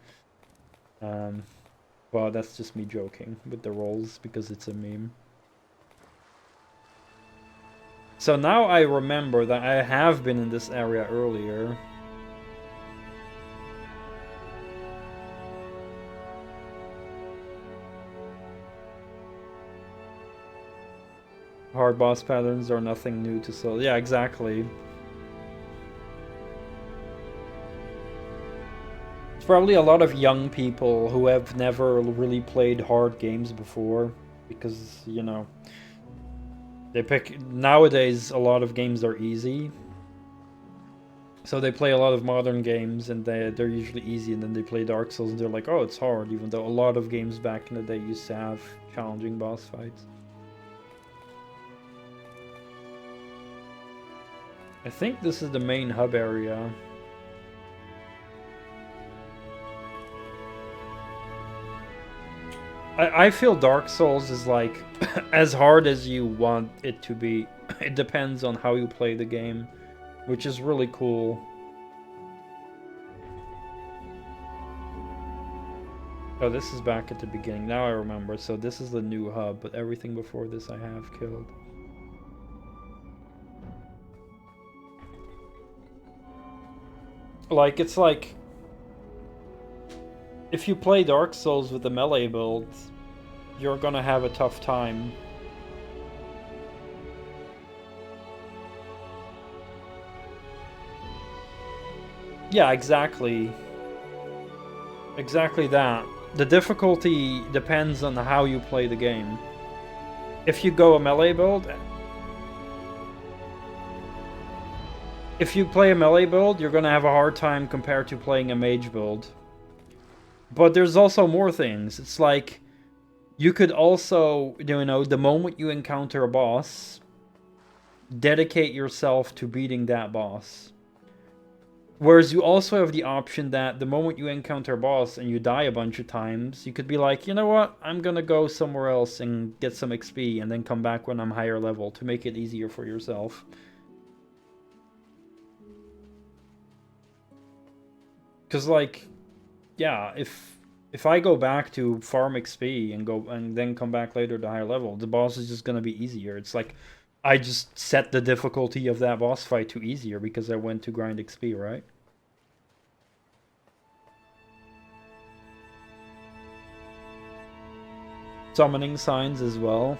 But that's just me joking with the rolls because it's a meme. So now I remember that I have been in this area earlier. Hard boss patterns are nothing new to Souls. Yeah, exactly. It's probably a lot of young people who have never really played hard games before because, you know, they pick... Nowadays, a lot of games are easy. So they play a lot of modern games and they're usually easy, and then they play Dark Souls and they're like, oh, it's hard, even though a lot of games back in the day used to have challenging boss fights. I think this is the main hub area. I feel Dark Souls is like as hard as you want it to be. It depends on how you play the game, which is really cool. Oh, this is back at the beginning. Now I remember. So this is the new hub, but everything before this I have killed. Like, it's like... If you play Dark Souls with the melee build, you're gonna have a tough time. Yeah, exactly. Exactly that. The difficulty depends on how you play the game. If you go a melee build, if you play a melee build, you're gonna have a hard time compared to playing a mage build. But there's also more things. It's like, you could also, you know, the moment you encounter a boss, dedicate yourself to beating that boss. Whereas you also have the option that the moment you encounter a boss and you die a bunch of times, you could be like, you know what, I'm gonna go somewhere else and get some XP and then come back when I'm higher level to make it easier for yourself. Because, like, yeah, if I go back to farm XP and then come back later to higher level, the boss is just gonna be easier. It's like, I just set the difficulty of that boss fight to easier because I went to grind XP, right? Summoning signs as well.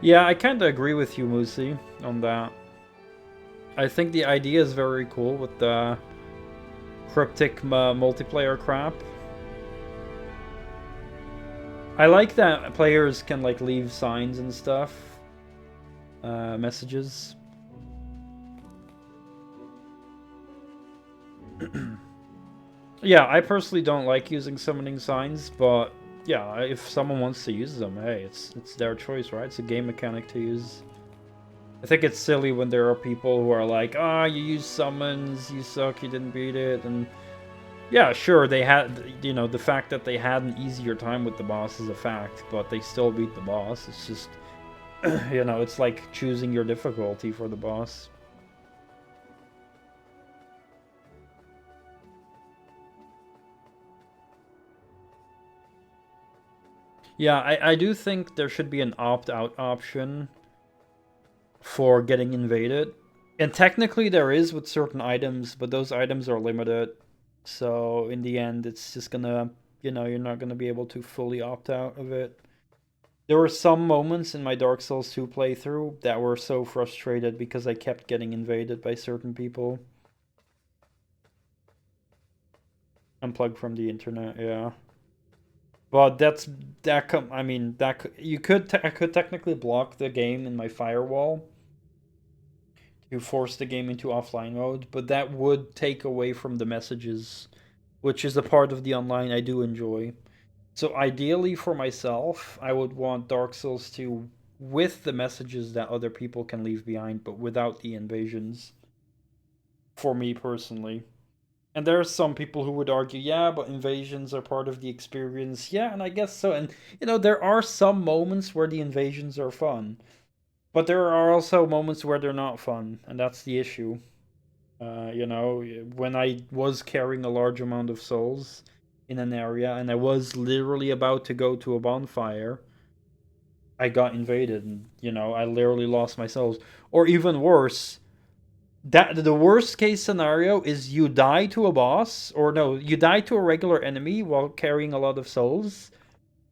Yeah, I kind of agree with you, Moosey, on that. I think the idea is very cool with the cryptic multiplayer crap. I like that players can, like, leave signs and stuff. Messages. Yeah, I personally don't like using summoning signs, but yeah, if someone wants to use them, hey, it's their choice, right? It's a game mechanic to use. I think it's silly when there are people who are like, ah, you use summons, you suck, you didn't beat it, and yeah, sure, they had, you know, the fact that they had an easier time with the boss is a fact, but they still beat the boss. It's just, you know, it's like choosing your difficulty for the boss. Yeah, I do think there should be an opt-out option for getting invaded. And technically there is with certain items, but those items are limited. So in the end, it's just gonna, you know, you're not gonna be able to fully opt out of it. There were some moments in my Dark Souls 2 playthrough that were so frustrated because I kept getting invaded by certain people. Unplugged from the internet, yeah. But I mean, I could technically block the game in my firewall to force the game into offline mode, but that would take away from the messages, which is a part of the online I do enjoy. So ideally for myself, I would want Dark Souls 2 with the messages that other people can leave behind, but without the invasions. For me personally. And there are some people who would argue, yeah, but invasions are part of the experience. Yeah, and I guess so. And, you know, there are some moments where the invasions are fun. But there are also moments where they're not fun, and that's the issue. You know, when I was carrying a large amount of souls in an area and I was literally about to go to a bonfire, I got invaded and, you know, I literally lost my souls. Or even worse, that the worst case scenario is you die to a boss, or no, you die to a regular enemy while carrying a lot of souls.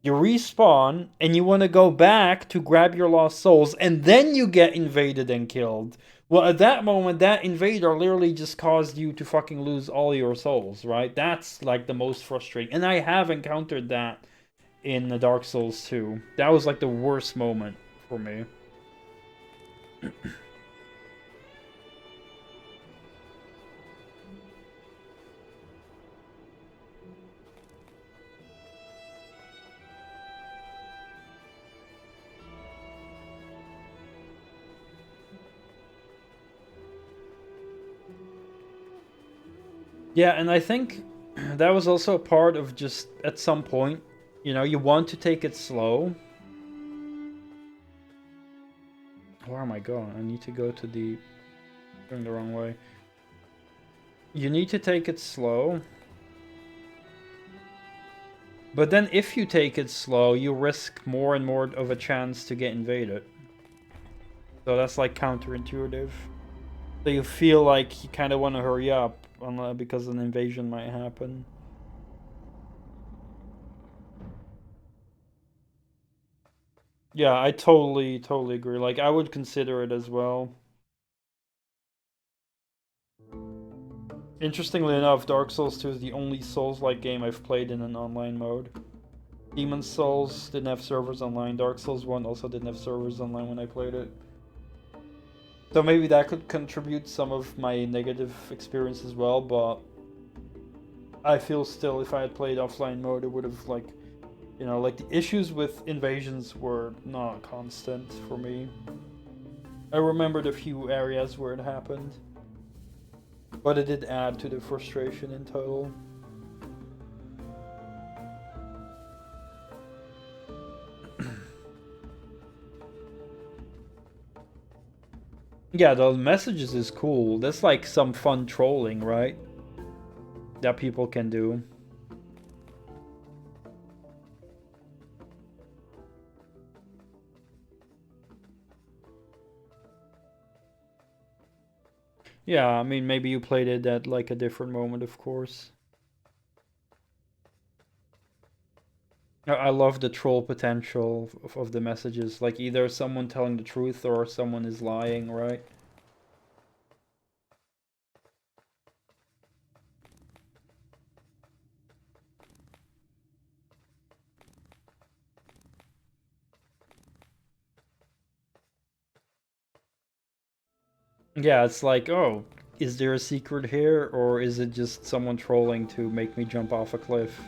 You respawn and you want to go back to grab your lost souls, and then you get invaded and killed. Well, at that moment, that invader literally just caused you to fucking lose all your souls, right? That's like the most frustrating. And I have encountered that in the Dark Souls 2. That was like the worst moment for me. Yeah, and I think that was also a part of just at some point, you know, you want to take it slow. Where am I going? I need to go to the... going the wrong way. You need to take it slow. But then if you take it slow, you risk more and more of a chance to get invaded. So that's like counterintuitive. So you feel like you kind of want to hurry up because an invasion might happen. Yeah, I totally agree. Like, I would consider it as well. Interestingly enough, Dark Souls 2 is the only Souls-like game I've played in an online mode. Demon's Souls didn't have servers online. Dark Souls 1 also didn't have servers online when I played it. So maybe that could contribute some of my negative experience as well, but I feel still if I had played offline mode, it would have, like, you know, like the issues with invasions were not constant for me. I remembered a few areas where it happened, but it did add to the frustration in total. Yeah, those messages is cool. That's like some fun trolling, right? That people can do. Yeah, I mean, maybe you played it at like a different moment, of course. I love the troll potential of the messages. Like either someone telling the truth or someone is lying, right? Yeah, it's like, oh, is there a secret here, or is it just someone trolling to make me jump off a cliff?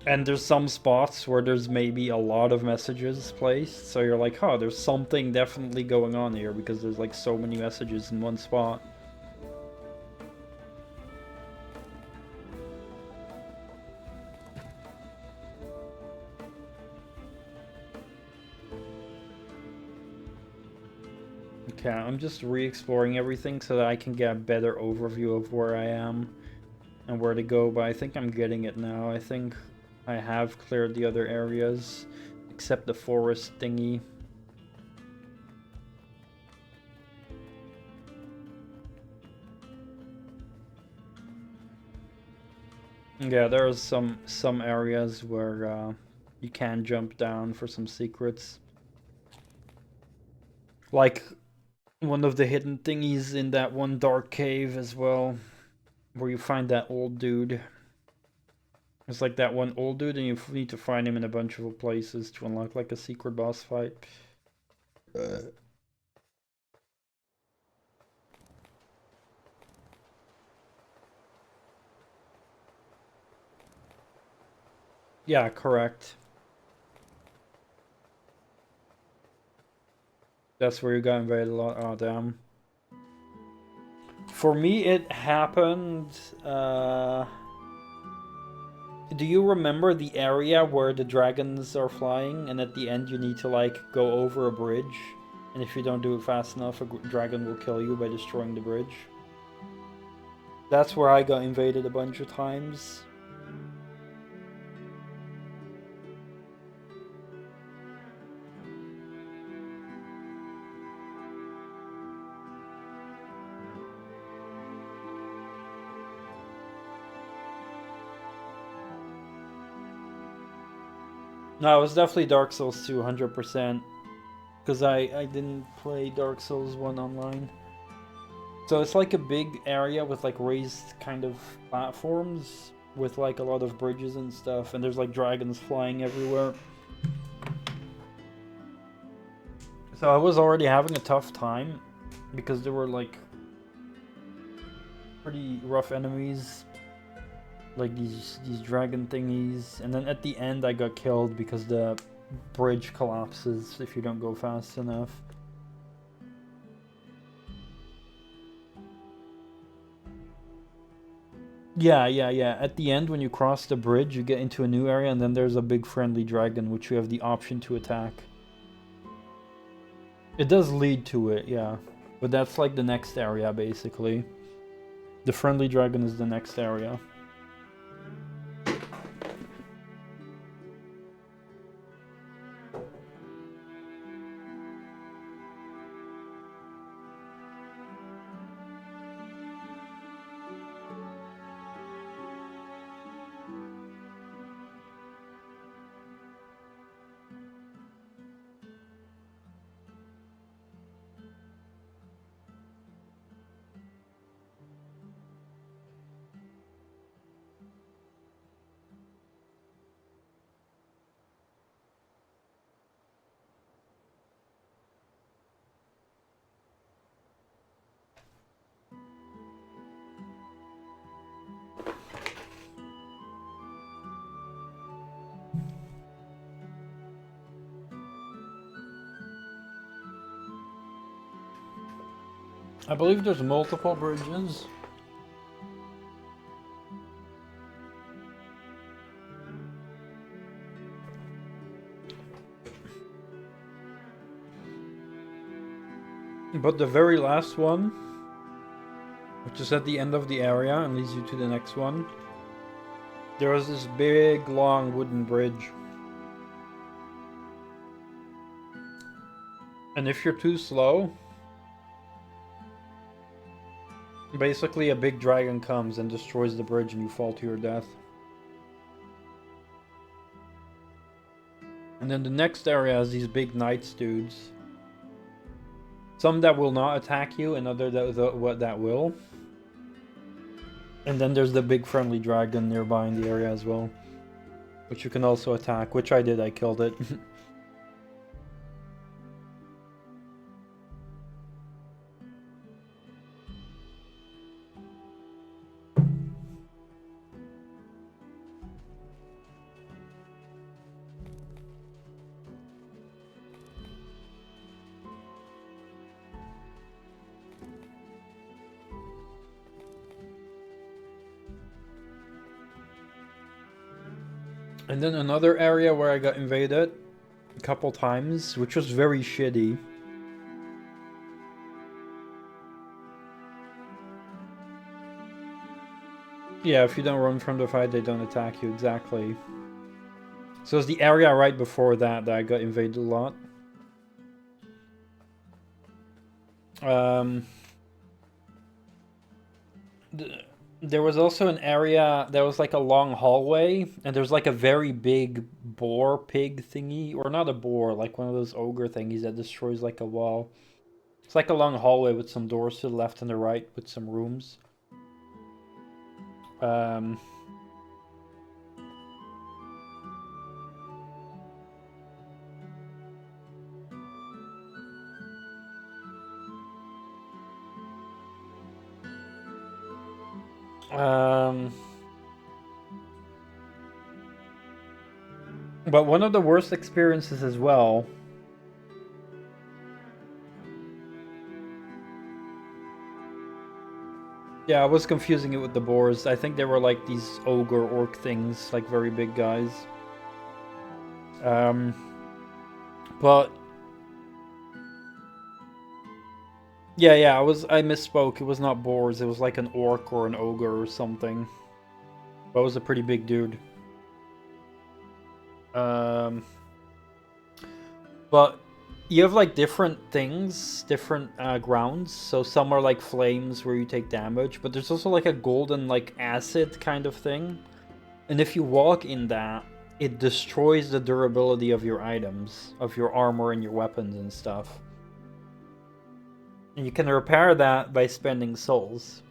And there's some spots where there's maybe a lot of messages placed, so you're like, oh, there's something definitely going on here because there's like so many messages in one spot. Okay, I'm just re-exploring everything so that I can get a better overview of where I am and where to go, but I think I'm getting it now. I think I have cleared the other areas, except the forest thingy. Yeah, there's some areas where you can jump down for some secrets. Like one of the hidden thingies in that one dark cave as well, where you find that old dude. It's like that one old dude, and you need to find him in a bunch of places to unlock like a secret boss fight. Yeah, correct. That's where you got invaded a lot. Oh, damn. For me, it happened. Do you remember the area where the dragons are flying, and at the end you need to like go over a bridge, and if you don't do it fast enough, a dragon will kill you by destroying the bridge? That's where I got invaded a bunch of times. No, it was definitely Dark Souls 2, 100%. Because I didn't play Dark Souls 1 online. So it's like a big area with like raised kind of platforms with like a lot of bridges and stuff, and there's like dragons flying everywhere. So I was already having a tough time because there were like pretty rough enemies, like these dragon thingies, and then at the end I got killed because the bridge collapses if you don't go fast enough. Yeah. At the end, when you cross the bridge, you get into a new area, and then there's a big friendly dragon, which you have the option to attack. It does lead to it, yeah. But that's like the next area, basically. The friendly dragon is the next area. I believe there's multiple bridges. But the very last one, which is at the end of the area and leads you to the next one, there was this big, long wooden bridge. And if you're too slow, basically a big dragon comes and destroys the bridge and you fall to your death. And then the next area has these big knights dudes. Some that will not attack you and other that will. And then there's the big friendly dragon nearby in the area as well, which you can also attack, which I did, I killed it. And then another area where I got invaded a couple times, which was very shitty. Yeah, if you don't run from the fight, they don't attack you, exactly. So it's the area right before that I got invaded a lot. There was also an area that was like a long hallway, and there's like a very big boar pig thingy, or not a boar, like one of those ogre thingies that destroys like a wall. It's like a long hallway with some doors to the left and the right with some rooms. But one of the worst experiences as well. Yeah, I was confusing it with the boars. I think they were like these ogre orc things, like very big guys. But yeah, I misspoke. It was not boars. It was like an orc or an ogre or something. But it was a pretty big dude. But you have like different things, different grounds. So some are like flames where you take damage, but there's also like a golden like acid kind of thing. And if you walk in that, it destroys the durability of your items, of your armor and your weapons and stuff. And you can repair that by spending souls.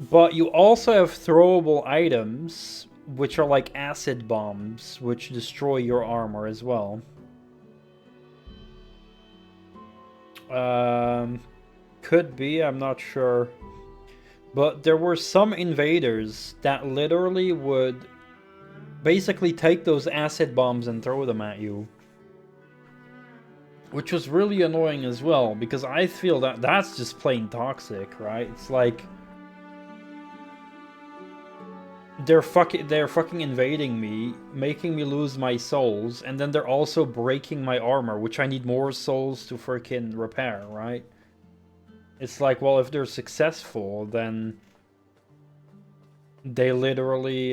But you also have throwable items, which are like acid bombs, which destroy your armor as well. Could be, I'm not sure. But there were some invaders that literally would basically take those acid bombs and throw them at you. Which was really annoying as well, because I feel that that's just plain toxic, right? It's like they're fucking invading me, making me lose my souls, and then they're also breaking my armor, which I need more souls to freaking repair, right? It's like, well, if they're successful, then they literally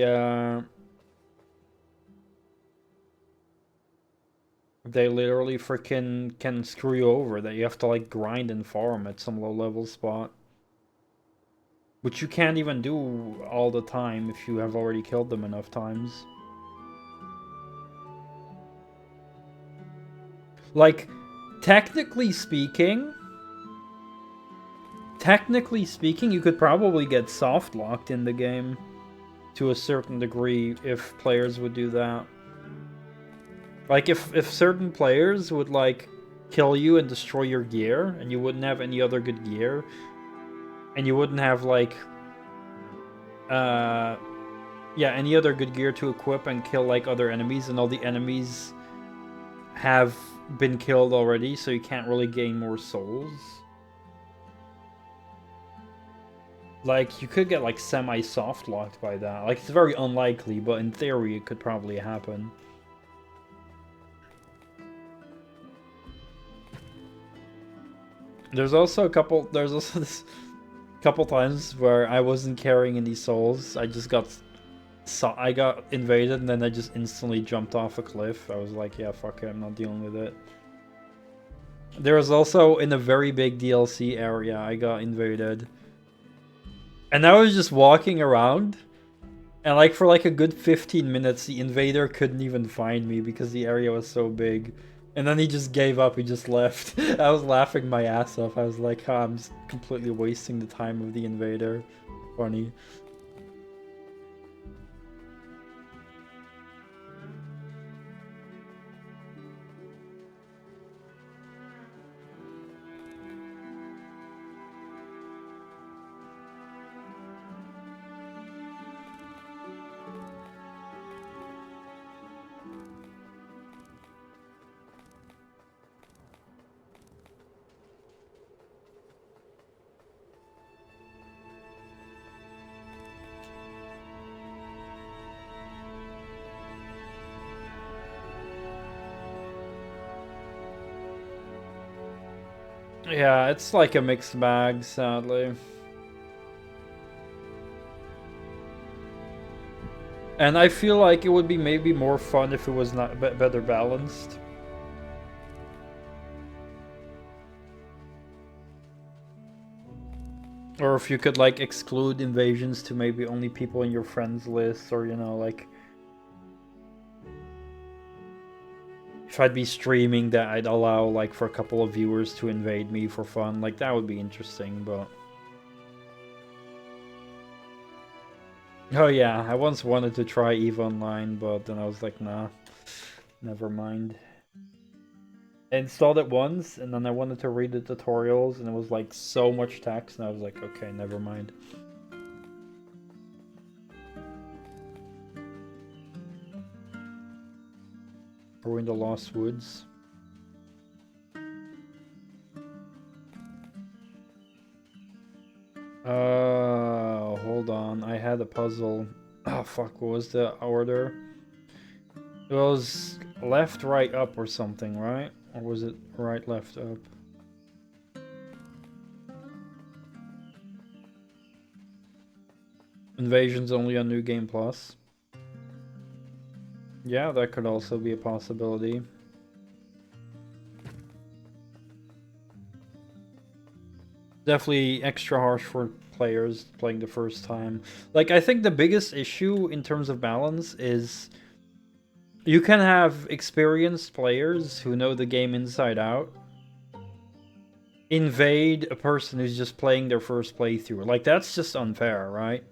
freaking can screw you over, that you have to like grind and farm at some low level spot. Which you can't even do all the time if you have already killed them enough times. Like, technically speaking, you could probably get soft locked in the game to a certain degree if players would do that. Like, if certain players would, like, kill you and destroy your gear, and you wouldn't have any other good gear, and you wouldn't have, like, any other good gear to equip and kill, like, other enemies, and all the enemies have been killed already, so you can't really gain more souls. Like, you could get, like, semi-soft locked by that. Like, it's very unlikely, but in theory, it could probably happen. There's also this couple times where I wasn't carrying any souls. I got invaded, and then I just instantly jumped off a cliff. I was like, yeah, fuck it, I'm not dealing with it. There was also, in a very big DLC area, I got invaded. And I was just walking around, and like for like a good 15 minutes, the invader couldn't even find me because the area was so big. And then he just gave up, he just left. I was laughing my ass off. I was like, oh, I'm just completely wasting the time of the invader. Funny. Yeah, it's like a mixed bag, sadly. And I feel like it would be maybe more fun if it was not better balanced. Or if you could like exclude invasions to maybe only people in your friends list, or you know, like if I'd be streaming that I'd allow like for a couple of viewers to invade me for fun, like that would be interesting, but oh yeah, I once wanted to try EVE Online, but then I was like, nah, never mind. I installed it once, and then I wanted to read the tutorials, and it was like so much text, and I was like, okay, never mind. Are we in the Lost Woods? Hold on. I had a puzzle. Oh, fuck. What was the order? It was left, right, up or something, right? Or was it right, left, up? Invasion's only on New Game Plus. Yeah, that could also be a possibility. Definitely extra harsh for players playing the first time. Like, I think the biggest issue in terms of balance is you can have experienced players who know the game inside out invade a person who's just playing their first playthrough. Like, that's just unfair, right?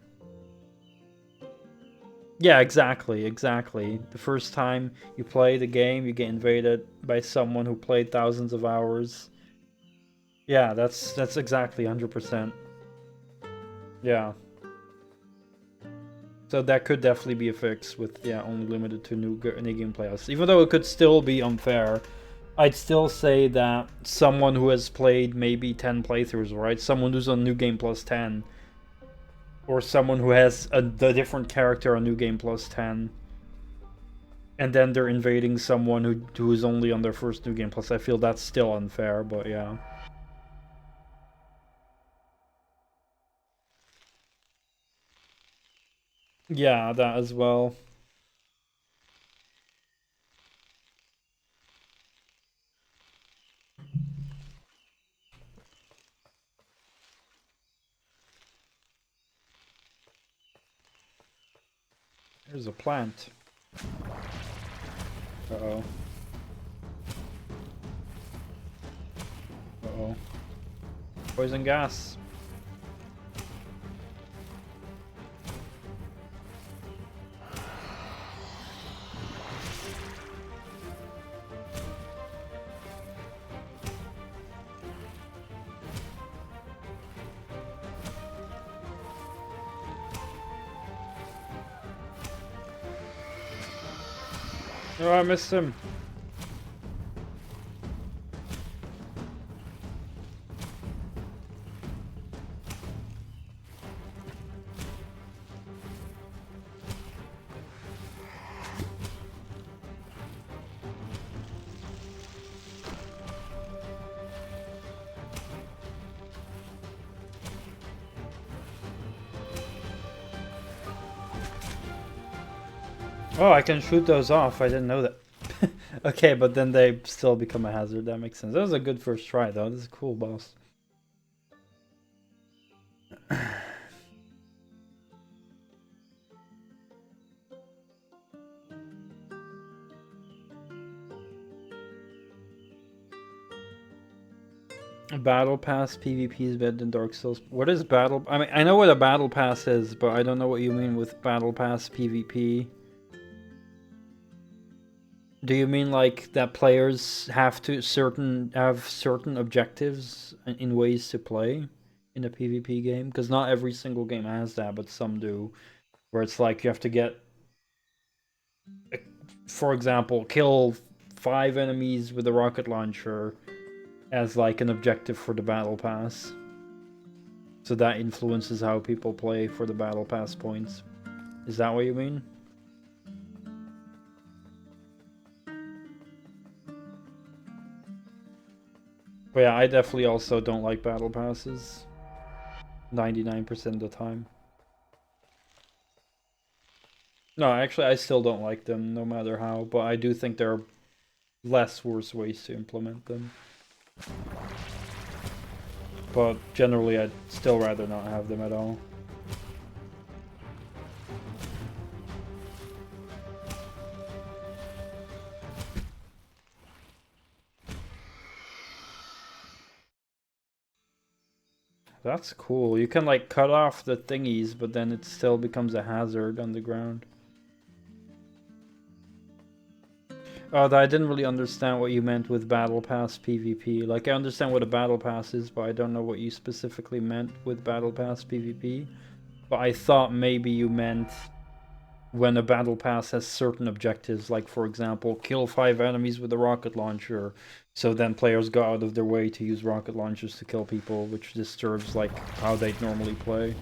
Yeah, exactly. The first time you play the game, you get invaded by someone who played thousands of hours. Yeah, that's exactly 100%. Yeah. So that could definitely be a fix with, yeah, only limited to new game players. Even though it could still be unfair, I'd still say that someone who has played maybe 10 playthroughs, right? Someone who's on New Game Plus 10, or someone who has a different character on New Game Plus 10, and then they're invading someone who's only on their first New Game Plus. I feel that's still unfair, but yeah. Yeah, that as well. There's a plant. Uh-oh. Uh-oh. Poison gas. Oh, I missed him. Oh, I can shoot those off. I didn't know that. Okay, but then they still become a hazard. That makes sense. That was a good first try, though. This is a cool boss. Battle Pass PvP is better than Dark Souls. What is Battle... I mean, I know what a Battle Pass is, but I don't know what you mean with Battle Pass PvP. Do you mean like that players have to have certain objectives in ways to play in a PvP game? Because not every single game has that, but some do. Where it's like you have to get, for example, kill 5 enemies with a rocket launcher as like an objective for the battle pass. So that influences how people play for the battle pass points. Is that what you mean? But yeah, I definitely also don't like battle passes 99% of the time. No, actually I still don't like them no matter how, but I do think there are less worse ways to implement them. But generally I'd still rather not have them at all. That's cool. You can like cut off the thingies, but then it still becomes a hazard on the ground. Oh, I didn't really understand what you meant with Battle Pass PvP. Like, I understand what a Battle Pass is, but I don't know what you specifically meant with Battle Pass PvP. But I thought maybe you meant when a Battle Pass has certain objectives, like, for example, kill 5 enemies with a rocket launcher. So then players go out of their way to use rocket launchers to kill people, which disturbs, like, how they'd normally play.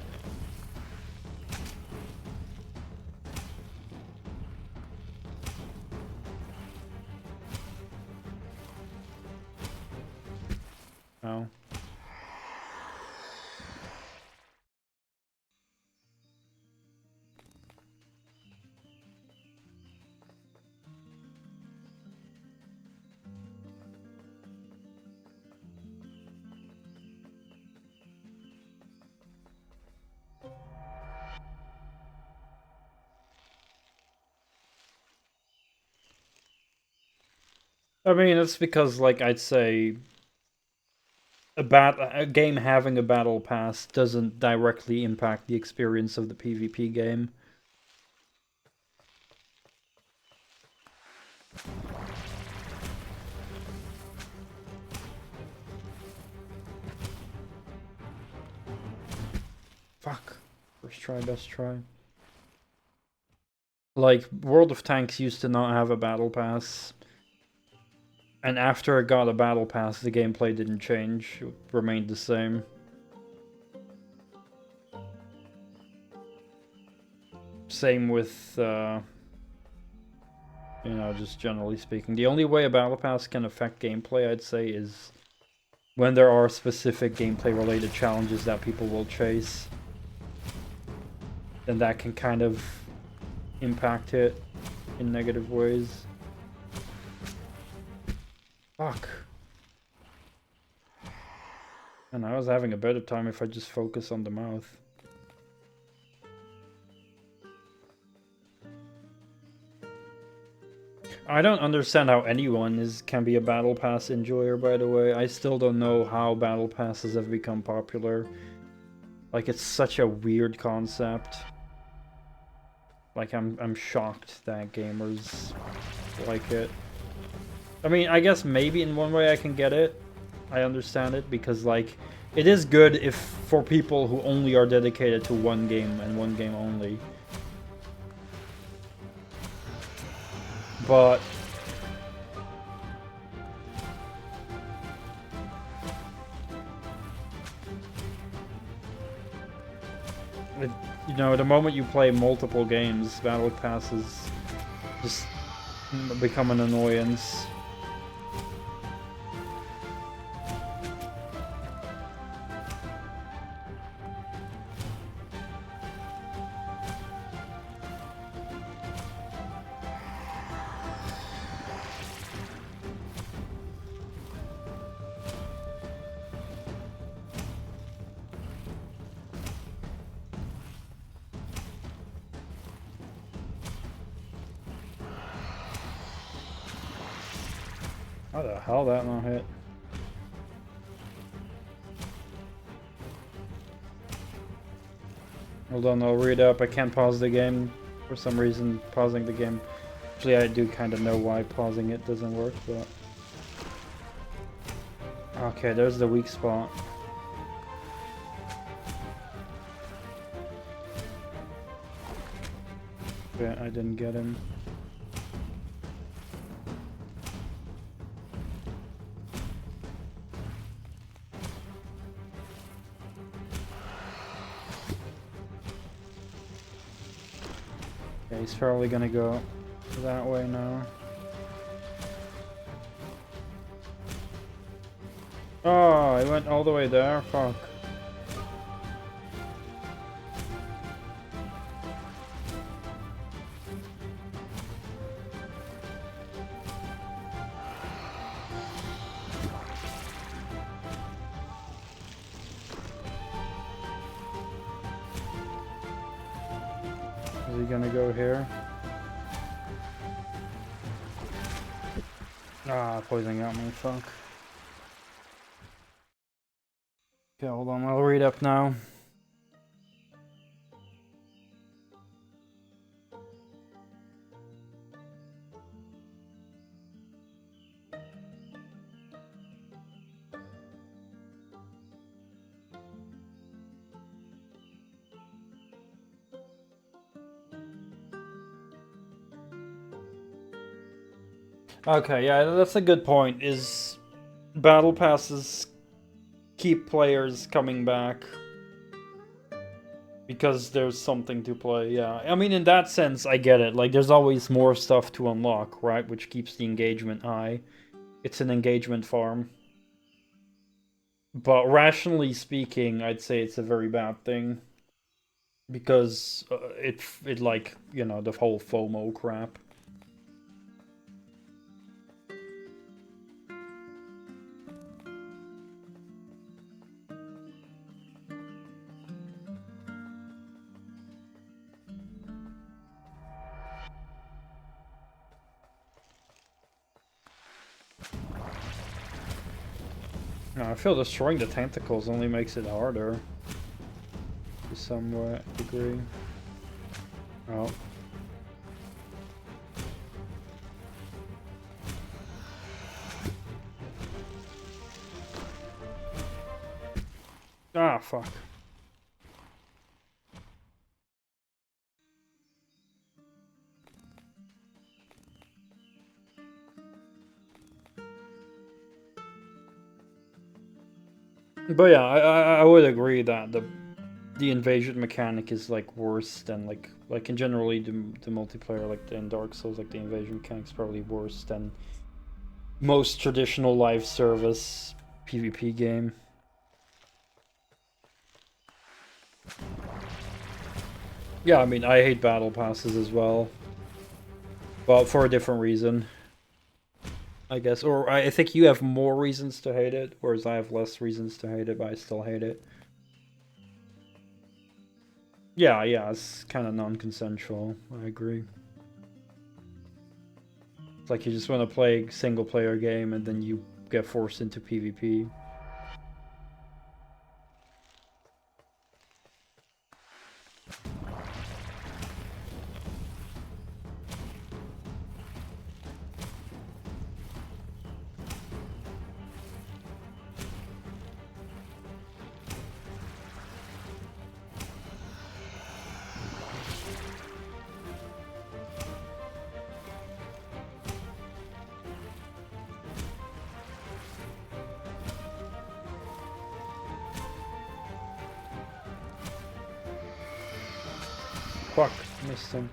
Oh. I mean, it's because, like, I'd say a game having a battle pass doesn't directly impact the experience of the PvP game. Fuck. First try, best try. Like, World of Tanks used to not have a battle pass. And after it got a battle pass, the gameplay didn't change. It remained the same. Same with, you know, just generally speaking. The only way a battle pass can affect gameplay, I'd say, is when there are specific gameplay-related challenges that people will chase. Then that can kind of impact it in negative ways. Fuck. And I was having a better time if I just focus on the mouth. I don't understand how anyone can be a Battle Pass enjoyer, by the way. I still don't know how Battle Passes have become popular. Like, it's such a weird concept. Like, I'm shocked that gamers like it. I mean, I guess maybe in one way I can get it. I understand it, because, like, it is good if for people who only are dedicated to one game and one game only. But you know, the moment you play multiple games, Battle Passes just become an annoyance. How the hell that not hit? Hold on, I'll read up. I can't pause the game. For some reason, pausing the game. Actually, I do kind of know why pausing it doesn't work, but... Okay, there's the weak spot. Yeah, I didn't get him. Okay, he's probably gonna go that way now. Oh, he went all the way there? Fuck. Is he gonna go here? Ah, poisoning got me, fuck. Okay, hold on, I'll read up now. Okay, yeah, that's a good point, is battle passes keep players coming back because there's something to play, yeah. I mean, in that sense, I get it. Like, there's always more stuff to unlock, right? Which keeps the engagement high. It's an engagement farm. But rationally speaking, I'd say it's a very bad thing. Because it like, you know, the whole FOMO crap. No, I feel destroying the tentacles only makes it harder. To some degree. Oh. Ah, fuck. But yeah, I would agree that the invasion mechanic is like worse than like in generally the multiplayer, like in Dark Souls, like the invasion mechanic is probably worse than most traditional live service PvP game. Yeah, I mean, I hate battle passes as well, but for a different reason, I guess. Or I think you have more reasons to hate it, whereas I have less reasons to hate it, but I still hate it. Yeah, it's kind of non-consensual. I agree. It's like you just want to play a single-player game and then you get forced into PvP. Fuck, missed him.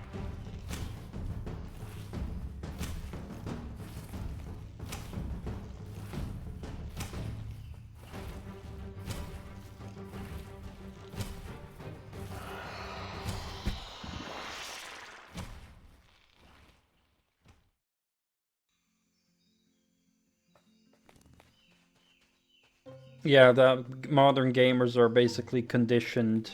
Yeah, the modern gamers are basically conditioned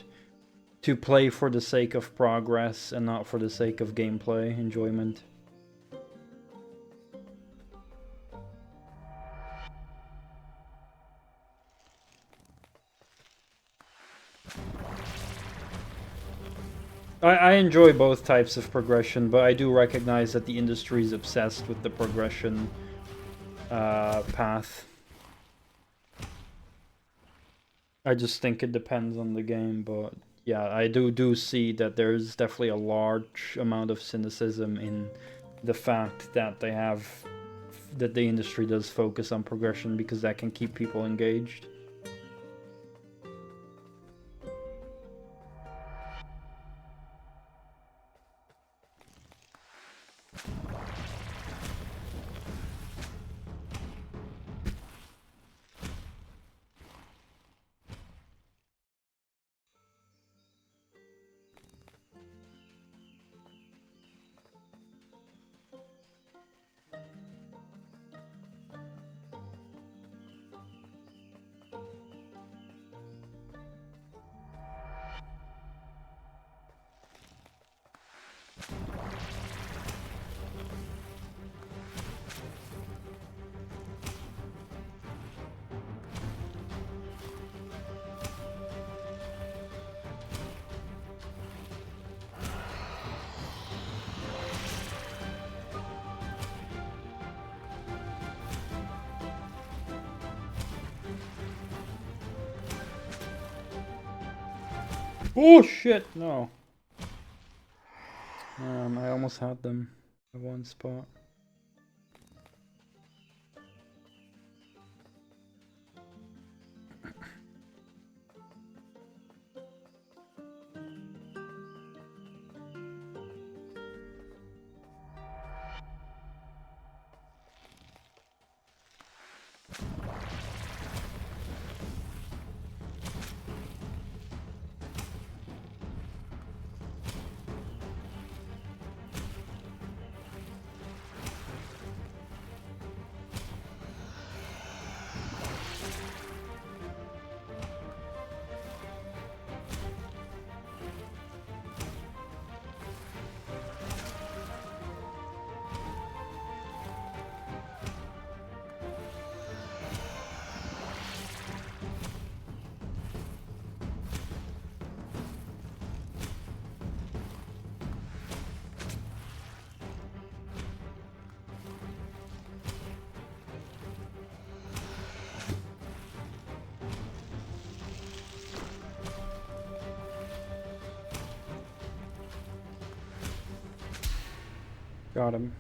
to play for the sake of progress and not for the sake of gameplay enjoyment. I enjoy both types of progression, but I do recognize that the industry is obsessed with the progression path. I just think it depends on the game, but yeah, I do see that there's definitely a large amount of cynicism in the fact that that the industry does focus on progression because that can keep people engaged. Oh shit, no. I almost had them at one spot. Got him.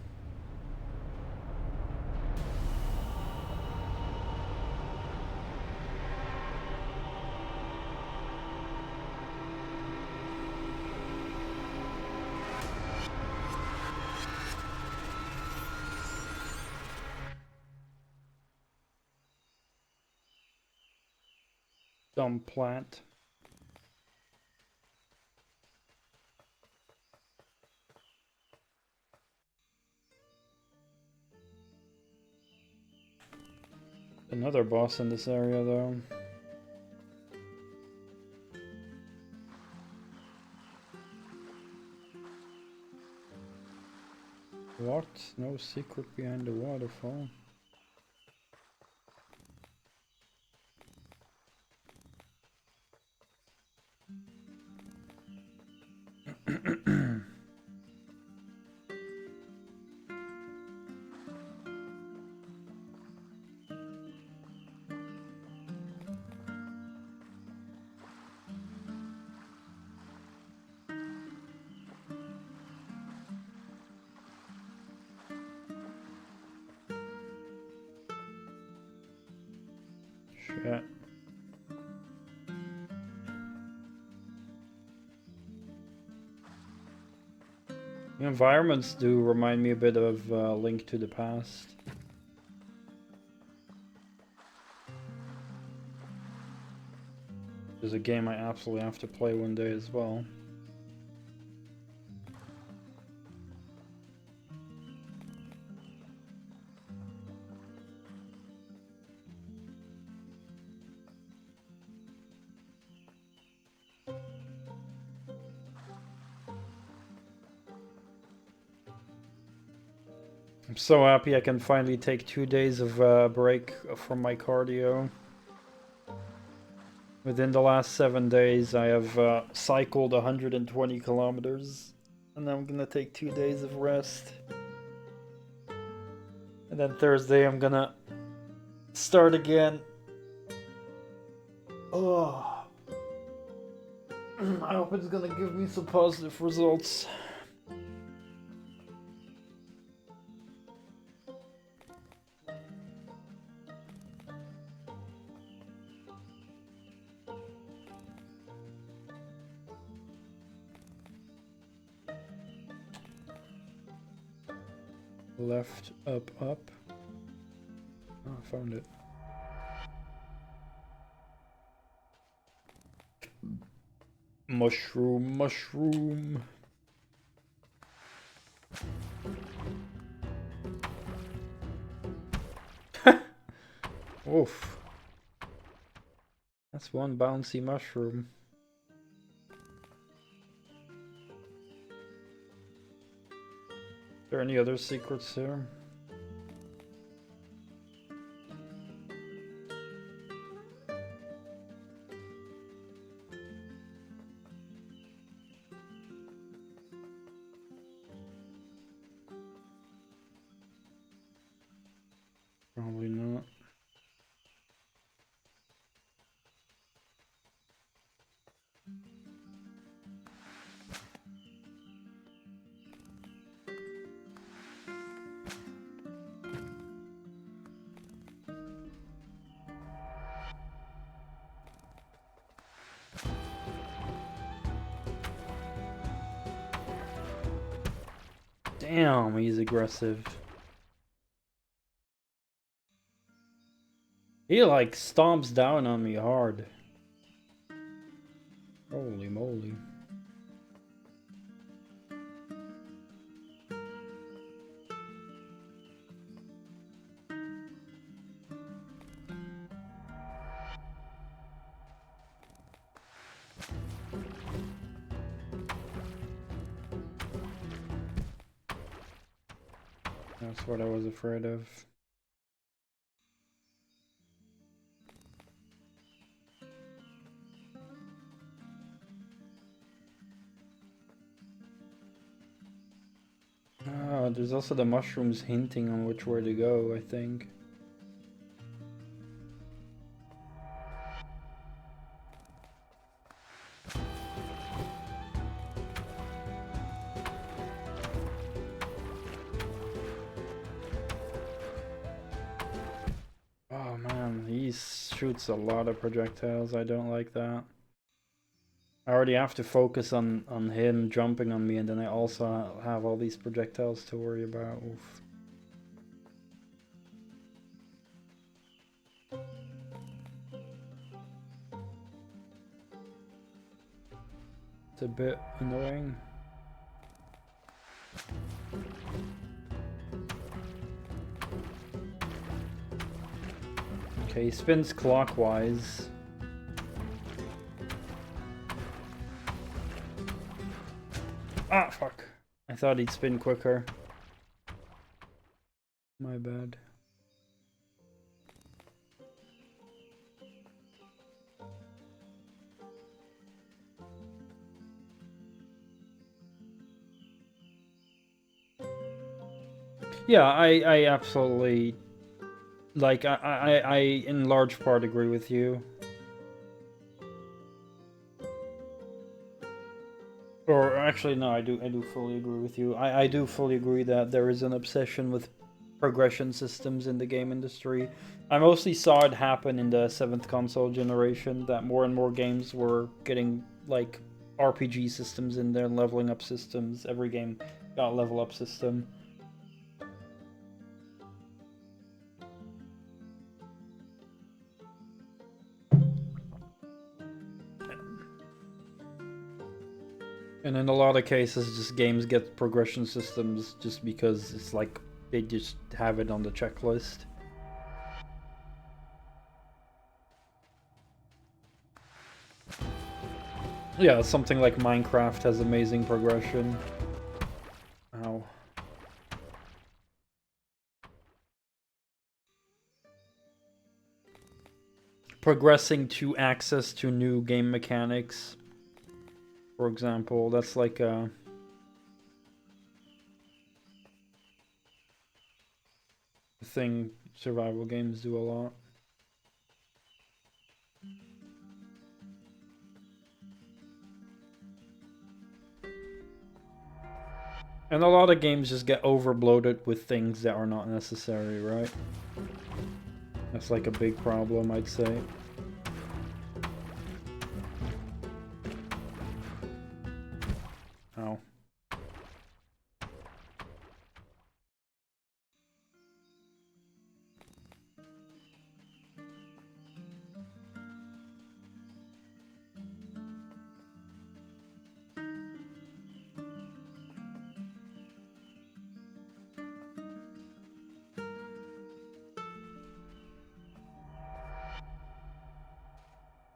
Dumb plant. Another boss in this area, though. What? No secret behind the waterfall. Shit. The environments do remind me a bit of Link to the Past. There's a game I absolutely have to play one day as well. I'm so happy I can finally take 2 days of break from my cardio. It Within the last 7 days, I have cycled 120 kilometers. And I'm gonna take 2 days of rest. And then Thursday, I'm gonna start again. Oh. I hope it's gonna give me some positive results. Left, up, up. Oh, I found it. Mushroom, mushroom. Oof. That's one bouncy mushroom. Are there any other secrets here? Probably not. Damn, he's aggressive. He like stomps down on me hard. Holy moly. That's what I was afraid of. Ah, there's also the mushrooms hinting on which way to go, I think. Oh man, he shoots a lot of projectiles. I don't like that. I already have to focus on him jumping on me, and then I also have all these projectiles to worry about. Oof. It's a bit annoying. Okay, he spins clockwise. Ah, fuck. I thought he'd spin quicker. My bad. Yeah, I absolutely, like, I in large part agree with you. Or actually, no, I do fully agree with you. I do fully agree that there is an obsession with progression systems in the game industry. I mostly saw it happen in the 7th console generation, that more and more games were getting, like, RPG systems in there, leveling up systems. Every game got a level up system. And in a lot of cases, just games get progression systems just because it's like they just have it on the checklist. Yeah, something like Minecraft has amazing progression. Ow. progressing to access to new game mechanics, for example. That's like a thing survival games do a lot. And a lot of games just get overloaded with things that are not necessary, right? That's like a big problem, I'd say. Oh.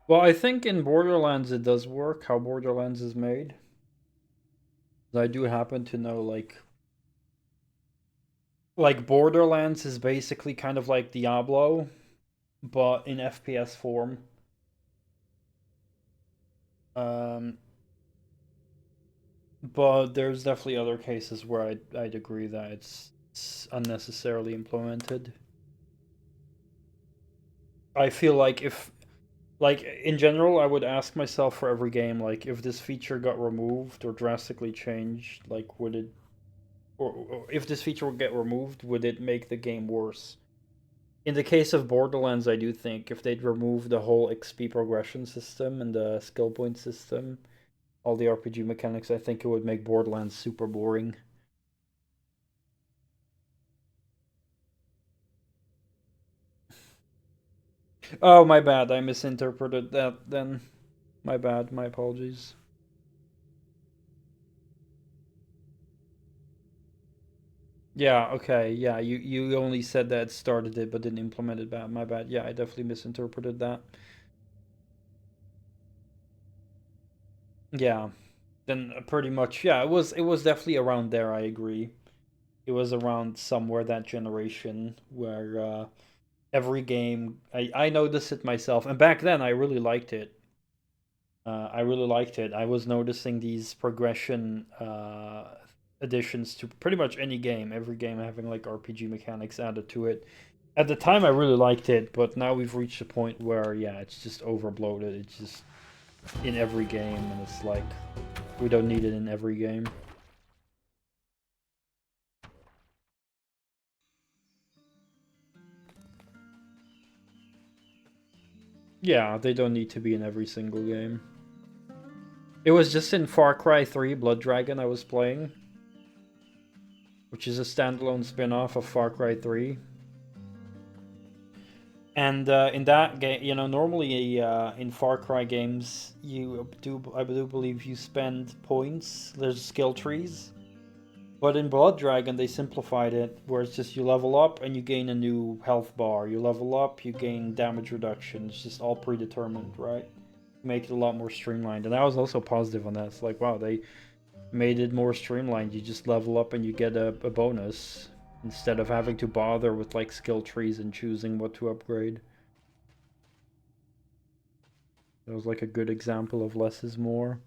Well, I think in Borderlands it does work, how Borderlands is made. I do happen to know, like Borderlands is basically kind of like Diablo, but in FPS form. Um, but there's definitely other cases where I'd agree that it's unnecessarily implemented. I feel like like in general, I would ask myself for every game, like if this feature got removed or drastically changed, like would it, or if this feature would get removed, would it make the game worse? In the case of Borderlands, I do think if they'd remove the whole XP progression system and the skill point system, all the RPG mechanics, I think it would make Borderlands super boring. Oh, my bad. I misinterpreted that then. My bad. My apologies. Yeah, okay. Yeah, you only said that it started it but didn't implement it back. My bad. Yeah, I definitely misinterpreted that. Yeah. Then pretty much, yeah, it was definitely around there, I agree. It was around somewhere that generation where every game I noticed it myself, and back then I really liked it. I really liked it. I was noticing these progression additions to pretty much any game, every game having like RPG mechanics added to it. At the time, I really liked it, but now we've reached a point where, yeah, it's just overbloated. It's just in every game, and it's like we don't need it in every game. Yeah, they don't need to be in every single game. It was just in Far Cry 3 Blood Dragon I was playing, which is a standalone spin-off of Far Cry 3. And in that game, normally in Far Cry games, I do believe you spend points. There's skill trees, but in Blood Dragon they simplified it, where it's just you level up and you gain a new health bar. You level up, you gain damage reduction. It's just all predetermined, right? Make it a lot more streamlined. And I was also positive on that. It's like, wow, they made it more streamlined. You just level up and you get a bonus instead of having to bother with like skill trees and choosing what to upgrade. That was like a good example of less is more.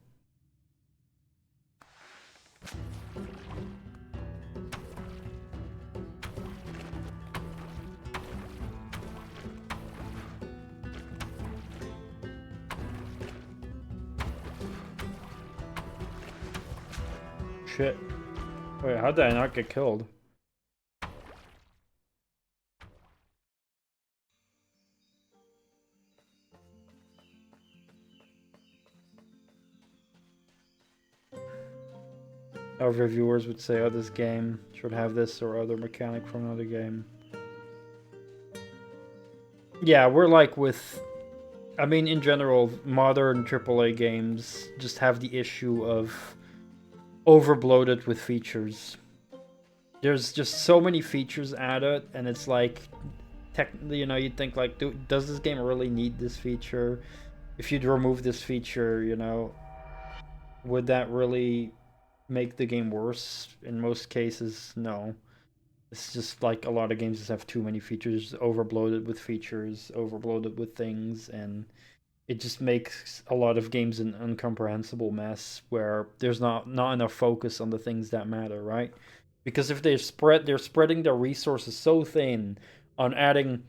Shit. Wait, how did I not get killed? Our reviewers would say, oh, this game should have this or other mechanic from another game. Yeah, we're like with... I mean, in general, modern AAA games just have the issue of overbloated with features. There's just so many features added, and it's like, you'd think like, does this game really need this feature? If you'd remove this feature, would that really make the game worse? In most cases, no. It's just like a lot of games just have too many features, overloaded with features, overloaded with things, and it just makes a lot of games an incomprehensible mess where there's not enough focus on the things that matter, right? Because if they're spreading their resources so thin on adding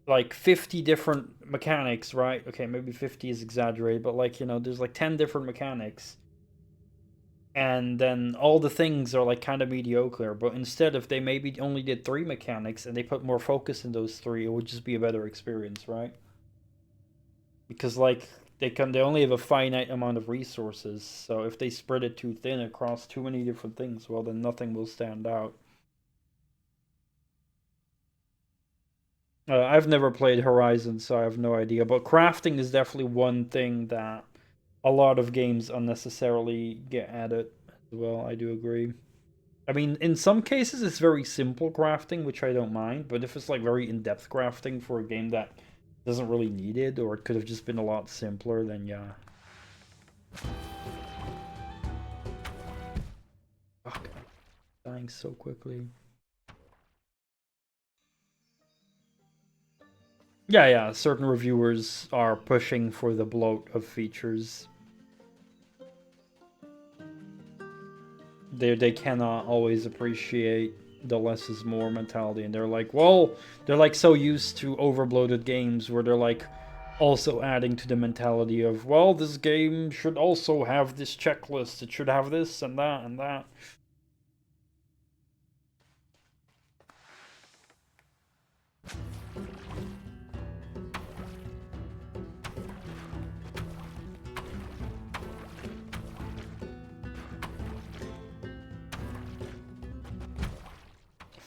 like 50 different mechanics, right? Okay, maybe 50 is exaggerated, but like, there's like 10 different mechanics. And then all the things are like kind of mediocre, but instead if they maybe only did 3 mechanics and they put more focus in those 3, it would just be a better experience, right? Because like they only have a finite amount of resources, so if they spread it too thin across too many different things, well then nothing will stand out. I've never played Horizon, so I have no idea, but crafting is definitely one thing that a lot of games unnecessarily get added as well. I do agree. I mean, in some cases it's very simple crafting, which I don't mind, but if it's like very in-depth crafting for a game that doesn't really need it, or it could have just been a lot simpler, then yeah. Fuck, I'm dying so quickly. Yeah, yeah, certain reviewers are pushing for the bloat of features. They cannot always appreciate the less is more mentality, and they're like, well, they're like so used to overbloated games where they're like also adding to the mentality of, well, this game should also have this checklist, it should have this and that and that.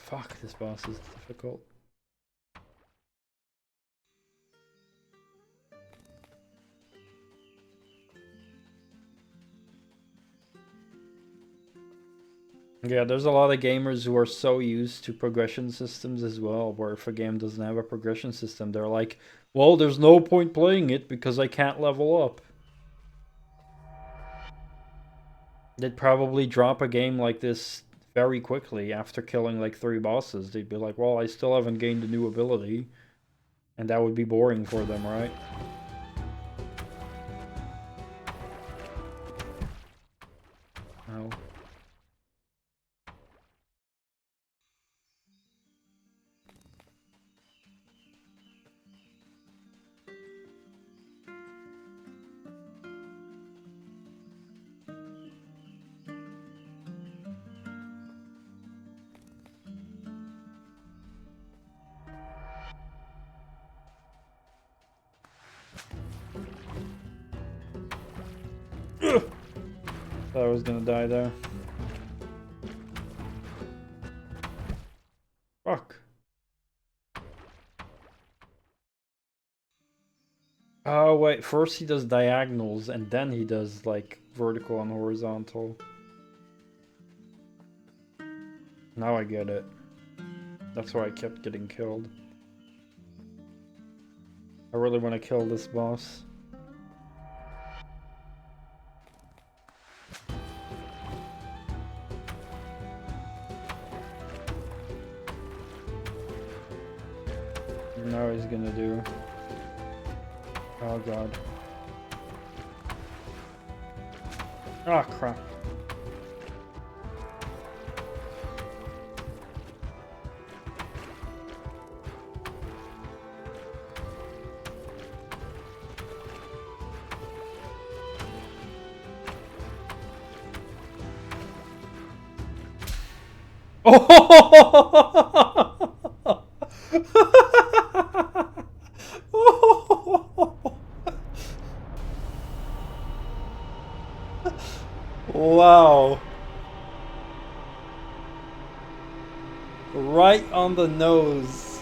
Fuck, this boss is difficult. Yeah, there's a lot of gamers who are so used to progression systems as well, where if a game doesn't have a progression system, they're like, well, there's no point playing it because I can't level up. They'd probably drop a game like this very quickly after killing like 3 bosses. They'd be like, well, I still haven't gained a new ability. And that would be boring for them, right? Oh. Thought I was gonna die there. Fuck. Oh, wait. First he does diagonals, and then he does, like, vertical and horizontal. Now I get it. That's why I kept getting killed. I really want to kill this boss. Now he's gonna do. Oh god. Ah, crap. Oh! Wow. Right on the nose.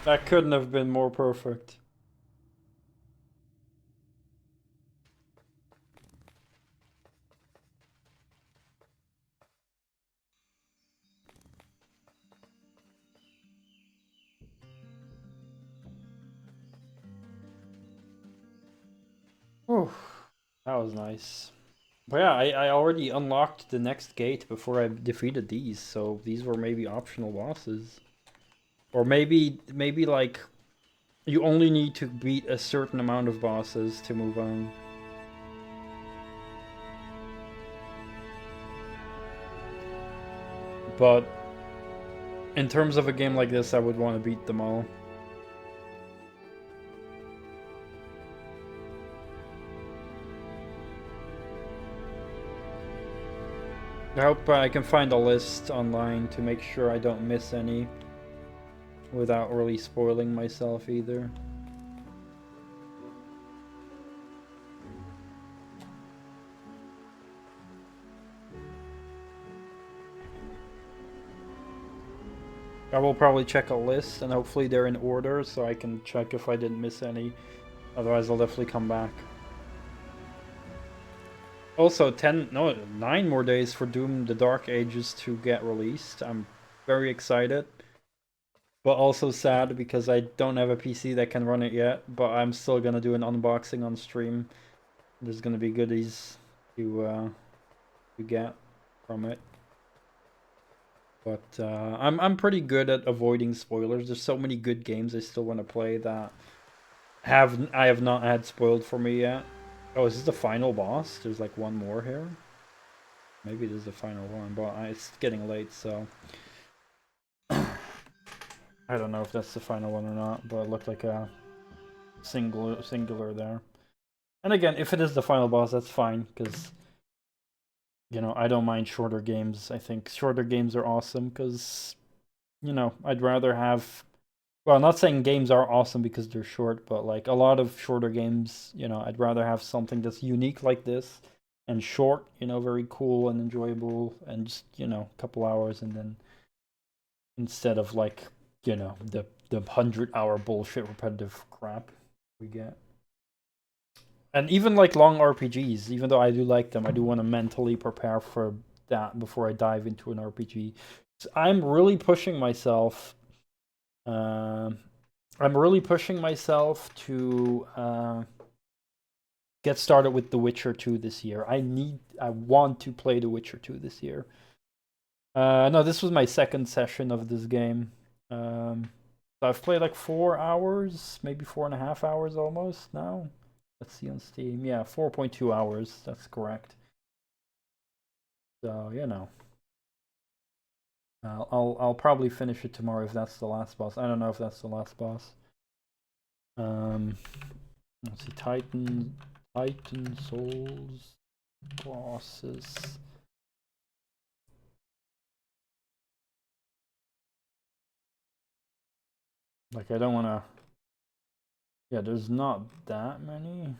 That couldn't have been more perfect. Whew. That was nice. But yeah, I already unlocked the next gate before I defeated these, so these were maybe optional bosses. Or maybe like you only need to beat a certain amount of bosses to move on. But in terms of a game like this, I would want to beat them all. I hope I can find a list online to make sure I don't miss any without really spoiling myself either. I will probably check a list and hopefully they're in order so I can check if I didn't miss any. Otherwise I'll definitely come back. Also 9 more days for Doom the Dark Ages to get released. I'm very excited. But also sad because I don't have a PC that can run it yet, but I'm still gonna do an unboxing on stream. There's gonna be goodies to get from it. But I'm pretty good at avoiding spoilers. There's so many good games I still want to play that I have not had spoiled for me yet. Oh, is this the final boss? There's like one more here. Maybe this is the final one, but it's getting late, so I don't know if that's the final one or not. But it looked like a singular there. And again, if it is the final boss, that's fine because you know I don't mind shorter games. I think shorter games are awesome because you know I'd rather have. Well, I'm not saying games are awesome because they're short, but like a lot of shorter games, you know, I'd rather have something that's unique like this and short, you know, very cool and enjoyable and just, you know, a couple hours and then instead of like, you know, the 100-hour bullshit repetitive crap we get. And even like long RPGs, even though I do like them, I do want to mentally prepare for that before I dive into an RPG. So I'm really pushing myself. Um, I'm really pushing myself to get started with The Witcher 2 this year. I want to play The Witcher 2 this year. No, this was my second session of this game. So I've played like 4 hours, maybe 4.5 hours almost now. Let's see on Steam. Yeah, 4.2 hours. That's correct. So you know, I'll probably finish it tomorrow if that's the last boss. I don't know if that's the last boss. Um, let's see, Titan Souls bosses. Like I don't want to. Yeah, there's not that many.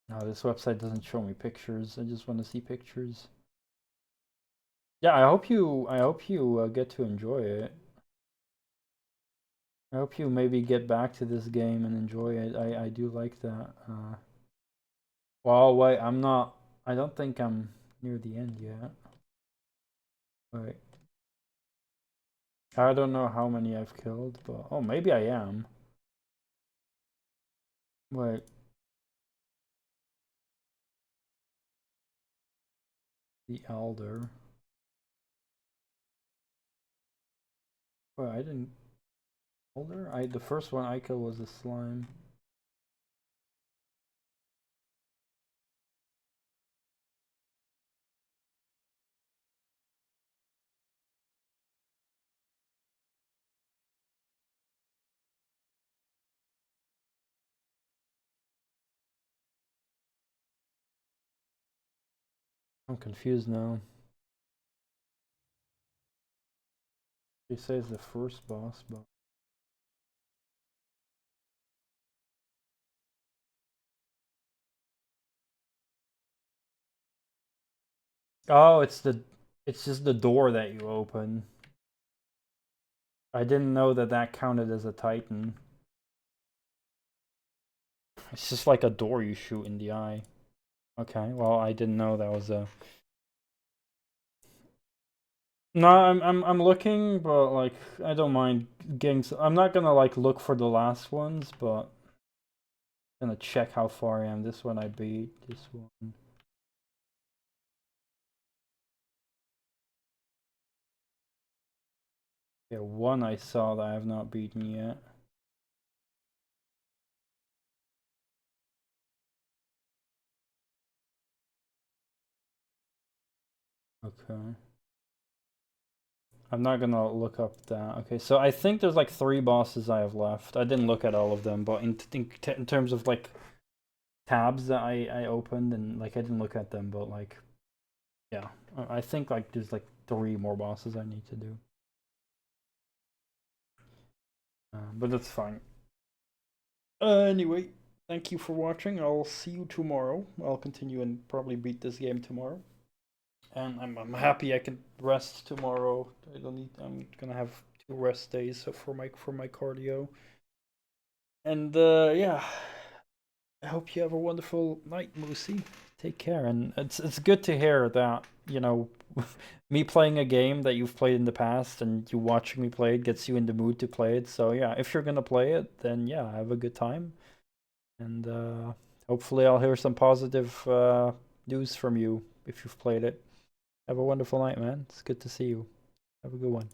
No, this website doesn't show me pictures. I just want to see pictures. Yeah, I hope you get to enjoy it. I hope you maybe get back to this game and enjoy it. I do like that. Well, wait, I'm not. I don't think I'm near the end yet. Wait. I don't know how many I've killed, but oh, maybe I am. Wait. The Elder. Wait, I didn't. Elder? The first one I killed was the slime. I'm confused now. They say it's the first boss, but oh, it's just the door that you open. I didn't know that that counted as a Titan. It's just like a door you shoot in the eye. Okay, well, I didn't know that was a No, I'm looking, but like I don't mind getting. I'm not gonna like look for the last ones, but I'm gonna check how far I am. This one I beat. This one. Yeah, one I saw that I have not beaten yet. Okay. I'm not gonna look up that. Okay, so I think there's like 3 bosses I have left. I didn't look at all of them, but in terms of like tabs that I opened and like I didn't look at them, but like yeah, I think like there's like 3 more bosses I need to do. But that's fine. Anyway, thank you for watching. I'll see you tomorrow. I'll continue and probably beat this game tomorrow. And I'm happy I can rest tomorrow. I don't need. I'm gonna have 2 rest days so for my cardio. And yeah, I hope you have a wonderful night, Moosey. Take care. And it's good to hear that me playing a game that you've played in the past and you watching me play it gets you in the mood to play it. So yeah, if you're gonna play it, then yeah, have a good time. And hopefully I'll hear some positive news from you if you've played it. Have a wonderful night, man. It's good to see you. Have a good one.